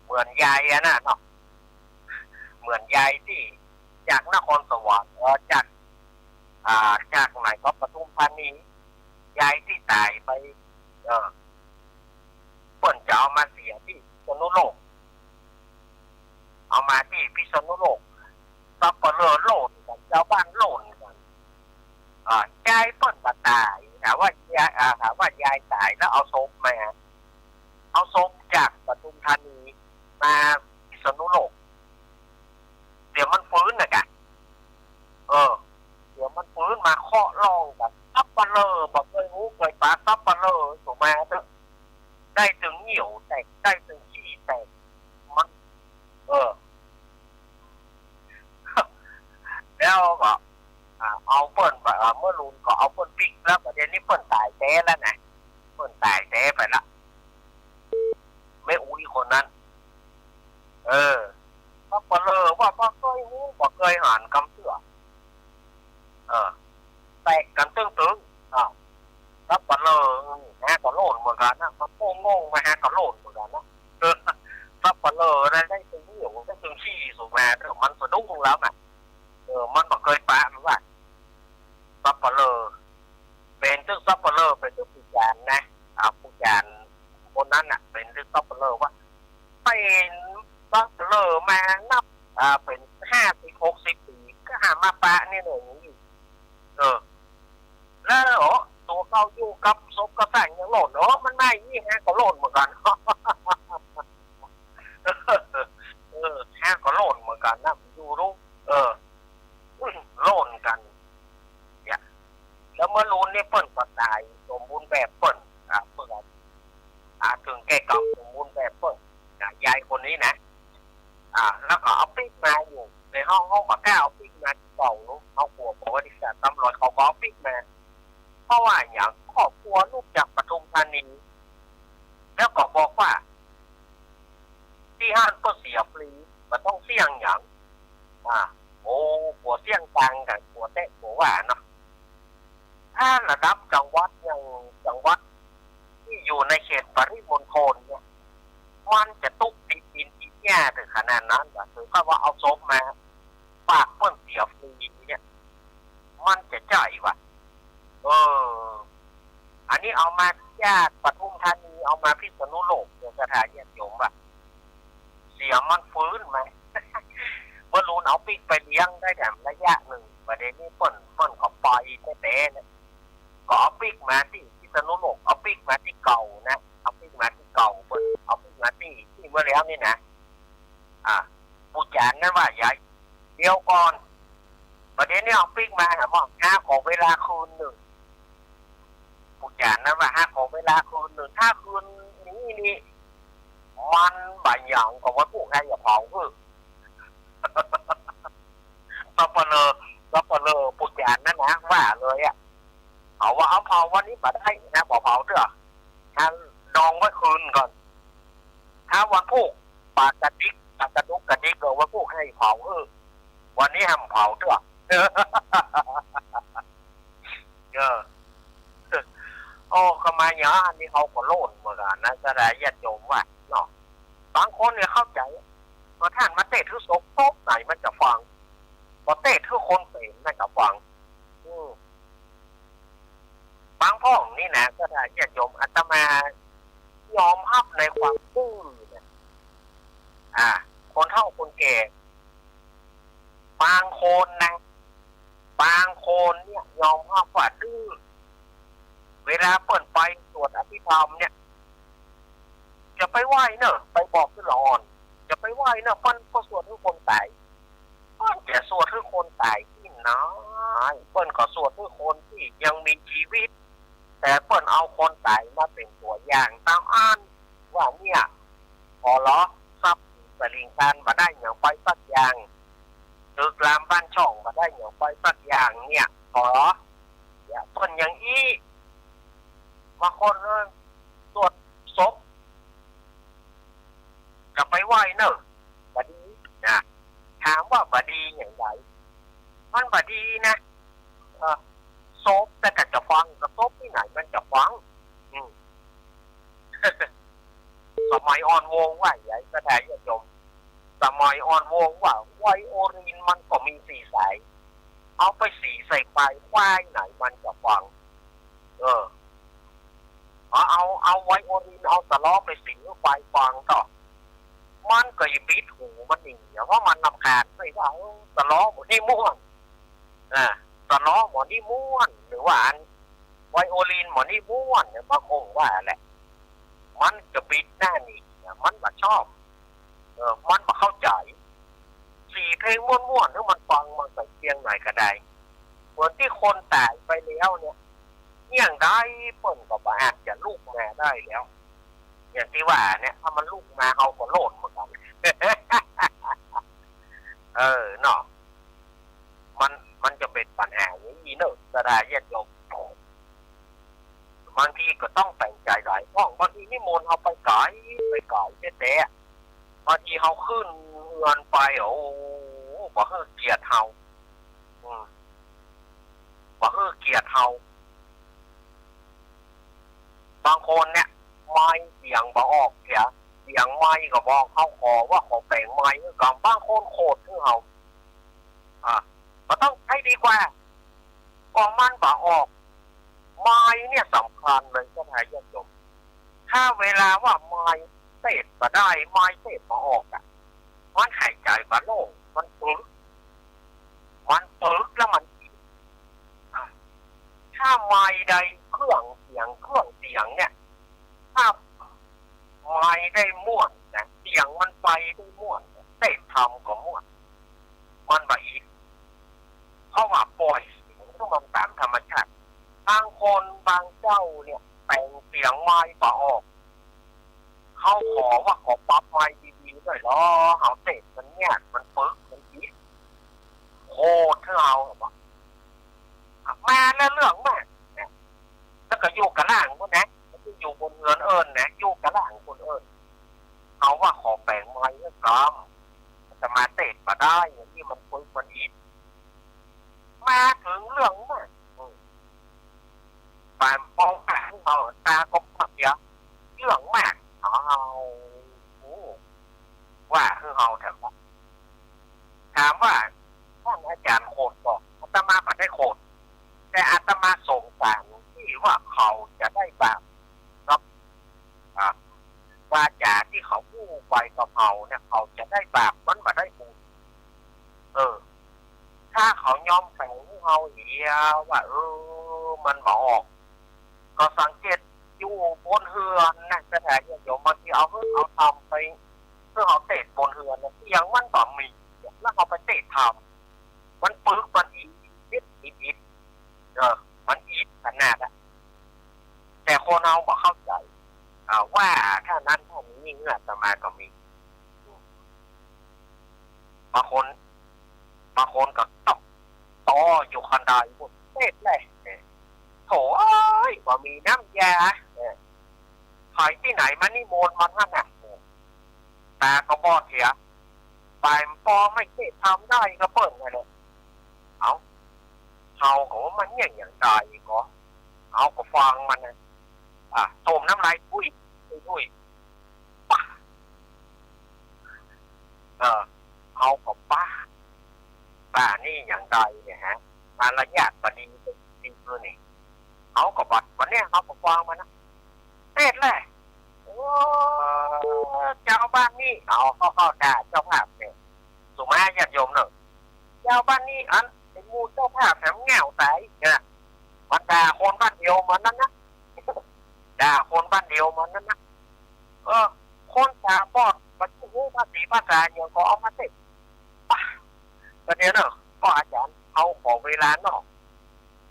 เหมือนยายนะเนาะเหมือนยายที่จากนครสวรรค์จากไหนก็ปทุมธานียายที่ตายไปเปิ้นจะเอามาเสียที่พิษณุโลกเอามาที่พิษณุโลกซับปะเลอโลดกันชาวบ้านโลดกันยายเปิ้นมาตายถามว่ายายตายแล้วเอาศพมาเอาศพจากปทุมธานีมาพิษณุโลกเดี๋ยวมันฟื้นนะกะเดี๋ยวมันฟื้นมาเคาะลองกันซับปะเล ปะเลอถูกไหมได้ถึงเหนียวแตกได้ถึงขี้แตกมันแล้วก็เอาเปิ้ลเมื่อรุนก็เอาเปิ้ลปิกแล้วประเด็นนี้เปิ้ลตายแท้แล้วนะเปิ้ลตายแท้ไปละไม่อุ้ยคนนั้นก็ปะเลอว่าบ่เคยหูบ่เคยหันกำเสือแตกกันตึ้งแล้วปะเลอฮะก็โลดเหมือนกันนะมันโง่งมาฮะก็โลดเหมือนกันนะถ้าปะเลอได้ถึงเหนียวได้ถึงขี้สูงมามันสะดุ้งแล้วนะมันบ่เคยปะมันว่าซับปะเลอเป็นตึ้งซับปะเลอเป็นตึ้งผู้จานนะผู้จานคนนั้นน่ะเป็นตึ้งซับปะเลอว่าเป็นซับปะเลอมานับเป็น50-60 ปีก็หามาปะนี่หนึ่งแล้วตัวเขาอยู่กับศพกระแสงยังหล่นมันไม่ยี่ฮะก็หล่นเหมือนกันฮะก็หล่นเหมือนกันนะดูรู้โล่นกันเนี่ยแล้วเมื่อรู้นี่เปิ้ลก็ตายสมบูรณ์แบบเปิ้ลเพื่อนถึงแก่กรรมสมบูรณ์แบบเปิ้ลยายคนนี้นะแล้วก็เอาปิ๊กมาอยู่ในห้องมาก้าวเอาปิ๊กมาเก่าลูกเอาหัวบอกว่าดิฉันตำรวจเขาก็เอาปิ๊กมาเพราะว่าอย่างครอบครัวลูกจากปทุมธานีแล้วก็บอกว่าที่ห้างก็เสียฟรีมันต้องเสี่ยงอย่างหัวเสี่ยงตังกับหัวเตะหัวหวานเนาะถ้าระดับจังหวัดอย่างจังหวัดที่อยู่ในเขตปริมณฑลเนี่ยมันจะตุกดินอีแย่ถึงขนาดนั้นแบบถือว่าเอาศพมาปากเปิ้ลเสียฟรีเนี่ยมันจะจ่ายว่ะอันนี้เอามาญาติปทุมธานีเอามาพิษณุโลกเดี๋ยวจะถ่ายญาติโยมว่ะเสียมันฟื้นไหมเมื่อรู้เอาปิ๊กไปเลี้ยงได้แต่ระยะหนึ่งประเด็นนี้เปิ้ลก็ปล่อยแต่เนี่ยก็เอาปิ๊กมาที่พิษณุโลกเอาปิ๊กมาที่เก่านะเอาปิ๊กมาที่เก่าเปิ้ลเอาปิ๊กมาที่เมื่อแล้วนี่นะผู้จานนั่นว่าใหญ่เดียวก่อนประเด็นนี้เอาปิ๊กมาหาว่า5ของเวลาคืนหนึ่งผู้จานนั่นว่า5ของเวลาคืนหนึ่งถ้าคืนนี้มันบางอย่างของว่าผู้ให้อย่าเผาคือซับปะเลอผู้จานนั่นนะว่าเลยเอาว่าเอาเผาวันนี้มาได้นะบอกเผาเถอะถ้าดองไว้คืนก่อนถ้าวันพวกปากกระดิกก็ว่าพวกให้เผาวันนี้ห้ามเผาเถอะเข้ามาอย่างนี้เขาก็โล่นเหมือนกันนะจะได้ญาติโยมว่าเนาะบางคนเนี่ยเข้าใจพอท่านมาเตะทุกศพโต๊ะไหนมันจะฟังพอเตะทุกคนเป็นมันจะฟังบางพ่องนี่นะก็ได้ญาติโยมอาตมายอมรับในความซื่อเนี่ยคนเฒ่าคนแก่บางคนนะบางคนเนี่ยยอมรับว่าดื้อเวลาเปิดไปสวดอภิธรรมเนี่ยจะไปไหว้เนอะไปบอกขึ้นหลอนจะไปไหว้เนอะมันก็สวดให้คนตายมันจะสวดให้คนตายที่น้อยเปิ้นก็สวดให้คนที่ยังมีชีวิตแต่เปิ้นเอาคนตายมาเป็นตัวอย่างตามอ่านว่าเนี่ยพอล้อซับสลิงการมาได้อย่างไปสักอย่างตึกรามบ้านช่องมาได้อย่างไปสักอย่างเนี่ยพอล้ออย่าเปิ้นอย่างอี้บางคนสวดศพจะไปไหว้เนอะบดีนะถามว่าบดีอย่างไรมันบดีนะศพแต่จะฟังกับศพที่ไหนมันจะฟังสมัยอ่อนวงว่าใหญ่ก็ได้ญาติโยมสมัยอ่อนวงว่าไวโอลินมันก็มี4 สายเอาไปสีใส่ควายไหนมันจะฟังเอาไวโอลินเอาตะล้อไปสีควายฟังต่อมันก็ยิ่งบิดหูมันหนีเพราะมันนำขาดไม่ว่าตะล้อหมดนี่ม่วนตะล้อหมดนี่ม่วนหรือว่าไวโอลินหมดนี่ม่วนเนี่ยมาคงว่าแหละมันจะบิดหน้านี่มันแบบชอบมันมาเข้าใจ4 เพลงม่วนๆถ้ามันฟังมันใส่เพียงหน่อยก็ได้เหมือนที่คนตายไปแล้วเนี่ย อย่างได้เปิ่นก็อาจจะลูกมาได้แล้วอย่างที่ว่าเนี่ยถ้ามันลูกมาเขาก็โลดเหมือนกันเนาะมันจะเป็นปัญหาอย่างนี้เนอะสดาเย็นลงบางทีก็ต้องแต่งใจหลายห้องบางทีนิมนต์เขาไปไกลแต่บางทีเขาขึ้นเงินไปโอ้บ่เฮือเกียรติเฮาบ่เฮือเกียรติเฮาบางคนเนี่ยไม่เสียงบ่ออกเสียงไม่ก็บอกเขาขอว่าขอแต่งไม่กับบางคนโคตรคือเฮาก็ต้องให้ดีกว่าก็มันบ่ออกไม้เนี่ยสำคัญเลยก็ทายยศถ้าเวลาว่าไม้เศษมาได้ไม้เศษมาออกอ่ะมันหายใจมาโล่งมันปึ๊กแล้วมันถ้าไม้ใดเครื่องเสียงเนี่ยถ้าไม้ได้ม่วนนะเสียงมันไปได้ม่วนเศษทำก็ม่วนมันไปอีกเพราะว่าปล่อยเสียงที่มันตามธรรมชาติบางคนบางเจ้าเนี่ยแต่งเสียงไม้ป่าออกเขาขอว่าขอปรับไม้ดีๆด้วยเหรอเขาเตะมันเนี่ยมันปึ๊กมันอีกโคตรเท่าแบบมาแล้วเรื่องมากนะแล้วก็อยู่กระล่างคนนะที่อยู่บนเงินนะอยู่กระล่างคนเขาว่าขอแบ่งไม้เรื่องกรรมจะมาเตะมาได้อย่างที่มันปึ๊กมันอีกมาถึงเรื่องมากปานมองหาเขาตาก็พักเยอะเรื่องมากว่าคือเขาถามว่าท่านอาจารย์โคตรบอกอาตมาไม่ได้โคตรแต่อาตมาสงสารที่ว่าเขาจะได้แบบรับวาจาที่เขาพูดไปกับเขาเนี่ยเขาจะได้แบบมันไม่ได้บุญถ้าเขายอมแฝงเขาเหี้ยว่ามันบอกออกก็สังเกตอยู่บนเฮือนนะสถานที่โยมบางทีเอาทำไปเพื่อเขาเตะบนเฮือนเสียงมันต่อมีแล้วเขาไปเตะทำมันปึ๊กมันอีดมันอีดขนาดอะแต่คนเอาบอกเข้าใจว่าถ้านั้นถ้านี้เงื่อนสมาก็มีบางคนก็ต่ออยู่คันใดพวกเตะเลยโถว่ามีน้ำยาขายที่ไหนมันนี่โมนมันท่านน่ะตาก็บอดเสียปลายปอไม่เคยทำได้ก็เปิดไงเลยเขาของมันอย่างใดก็เอาก็ฟังมันนะต้มน้ำลายอุ้ยป้าเอาก็ป้านี่อย่างใดเนี่ยฮะมารยาทปฏิบัติจริงๆนี่เอาก็บัดวันนี้เขาก็ฟังมันนะเทศเลยเจ้าบ้านนี่เอาเข้าด่าเจ้าภาพเนี่ยสุมาญาติโยมเนอะเจ้าบ้านนี่อันเป็นมูเจ้าภาพแถมแง่วใสเนี่ยมันด่าคนบ้านเดียวมันนั่นนะด่าคนบ้านเดียวมันนั่นนะคนตาบอดมันรู้ภาษีภาษาอย่างก็เอามาเสร็จประเดี๋ยวเนอะก็อาจารย์เอาของเวลาเนาะ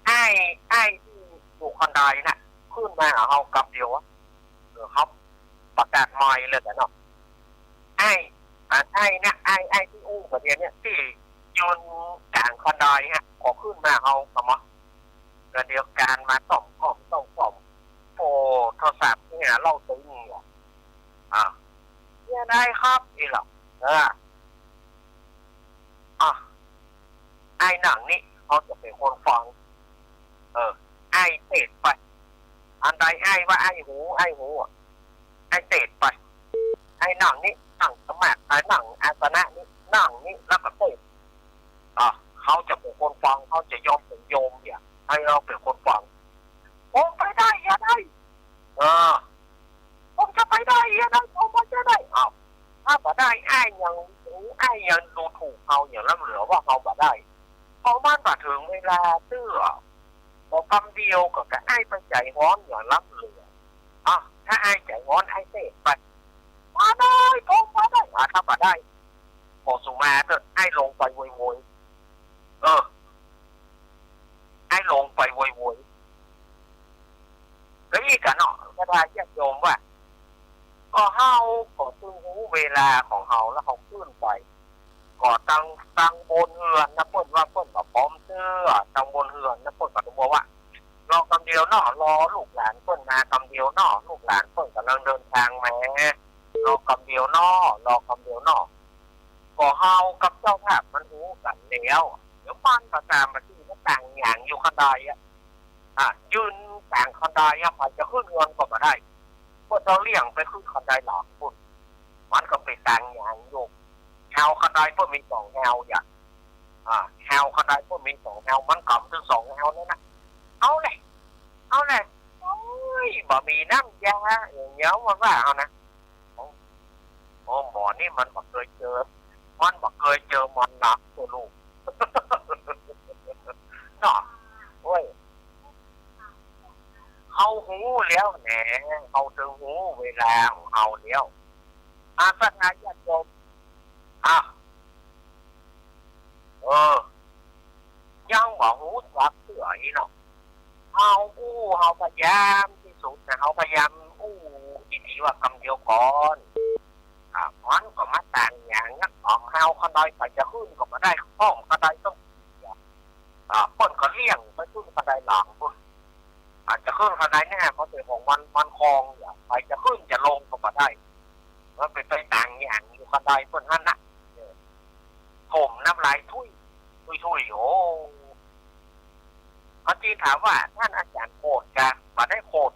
ไอ้ที่อยู่คันใดน่ะขึ้นมาเอากับเดียวเขาประกาศใหม่เลยแต่เนาะไอ้เนี่ยไอ้ที่อู้ประเดี๋ยวเนี่ยที่ยืนกลางคันใดฮะขอขึ้นมาเอาสมะประเดี๋ยวการมาต้องโอ้โทรศัพท์เนี่ยเล่าตึงเนี่ยได้ครับนี่หรอไอ้หนังนี่เขาจะเป็นคนฟังไอ้เตะไปอันใดไอ้ว่าไอ้หูไอ้เตะไปไอ้หนังนี่หนังสมัครไอ้หนังอาสนะนี่หนังนี่แล้วก็เตะเขาจะเป็นคนฟังเขาจะยอมเป็นโยมเนี่ยให้เราเป็นคนฟังผมไปได้ยังไงผมจะไปได้ยังไงผมจะได้ถ้าบ่ได้ไอ้ยังดูถูกเขาอย่างล้ำเหลือว่าเขาบ่ได้เพราะมันบ่ถึงเวลาเตื้อบอกคำเดียวก็จะไอ้ไปใจร้อนอย่างล้ำเหลือถ้าไอ้ใจร้อนไอ้เตะไปมาได้ผมมาได้ถ้าบ่ได้พอสุมาเถอะไอ้ลงไปโวยไอ้ลงไปโวย ก็อีกกันเนาะก็ได้ญาติโยมว่าก็เฮาก็ตึงหูเวลาของเฮาแล้วเขาขึ้นไปก็ตั้งบนเฮือนนะเปิ้นว่าเปิ้นก็พร้อมเสื้อตั้งบนเฮือนนะเปิ้นก็บอกว่ารอกำเดียวเนาะรอลูกหลานเปิ้นมากำเดียวเนาะลูกหลานเปิ้นกำลังเดินทางมารอกำเดียวเนาะรอกำเดียวเนาะก็เฮากับเจ้าภาพมันรู้กันแล้วเดี๋ยวมันก็ตามมาที่ก็ต่างอย่างอยู่คันใดยืนต่างคันใดมันจะขึ้นเงินก็บ่ได้เพราะเราเลี้ยงไปขึ้นคันใดหลังพุ่นมันก็ไปต่างอย่างอยู่แฮวคันใดเพิ่นมี2แฮวอย่างแฮวคันใดเพิ่นมี2แฮวมันกำถึง2แฮวนั่นน่ะเอาเลยโอ้ยบ่มีน้ำยาอย่างเงี้ยมันว่าเอานะโอ้หมอนี่มันบ่เคยเจอมันหนักตัวลูกเนาะโอ้ยเขาหูแล้วแหน่เขาถึงหูเวลาของเขาแล้วสักนายญาติโยมยังบอกหูจักเสื่ออีเนาะเขาพยายามที่สุดนะเขาพยายามดีๆว่ากำเดียวก่อนมันก็มาต่างอย่างนักออกเฮาคันใดไปจะขึ้นก็มาได้ห้องคันใดต้องป้นก็เลี้ยงไปขึ้นคันใดหลังป้นอาจจะขึ้นคันใดแน่เพราะเป็นของมันคลองอย่างไปจะขึ้นจะลงก็มาได้มันเป็นไปต่างอย่างอยู่คันใดป้นท่านนะผมน้ำลายทุยโอ้พระจีถามว่าท่านอาจารย์โคตรกันมาได้โคตร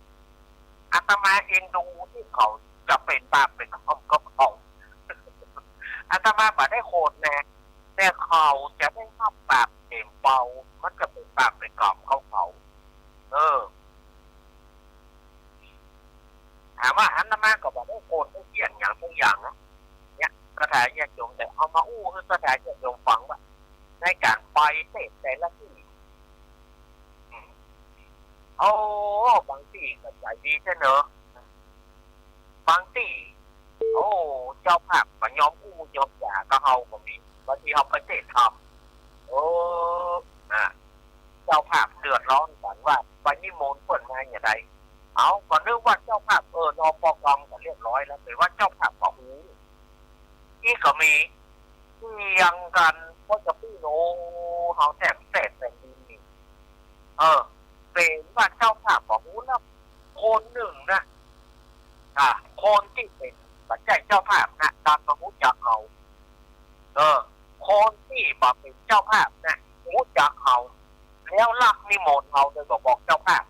อาตมาเองดูที่เขาจะเป็นบาปเป็นข้อมก็เขาอาตมาบ่ได้โคตรแน่แต่เขาจะได้ข้ามบาปเต็มเบามันจะเป็นบาปเป็นกล่อมเขาถามว่าอาตมาก็บ่ได้โคตรได้เกี่ยนอย่างทุกอย่างนะเนี่ยกระถายญาติโยมแต่เอามาคือกระถายญาติโยมฟังว่าในการไปเทศแต่ละที่บางที่ก็ใจดีใช่เนอะบางที่เจ้าภาพก็ยอมยอมจ่าก็เฮาก็มีบางทีเฮาไปเทศทำเจ้าภาพเดือดร้อนกันว่าไปนิมนต์เพิ่นมาอย่างไรก็นึกว่าเจ้าภาพนปกรก็เรียบร้อยแล้วแต่ว่าเจ้าภาพก็หูนี่ก็มีเถียงกันเพราะจะพี่โน้เฮาแต่ดินนี่เป็นว่าเจ้าภาพก็หูแล้วคนหนึ่งนะคนที่เป็นปัจจัยเจ้าภาพนะตามมาหูจักเขาคนที่บอกเป็นเจ้าภาพนะหูจักเขาแล้วลักนิมนต์เขาโดยบอกเจ้าภาพ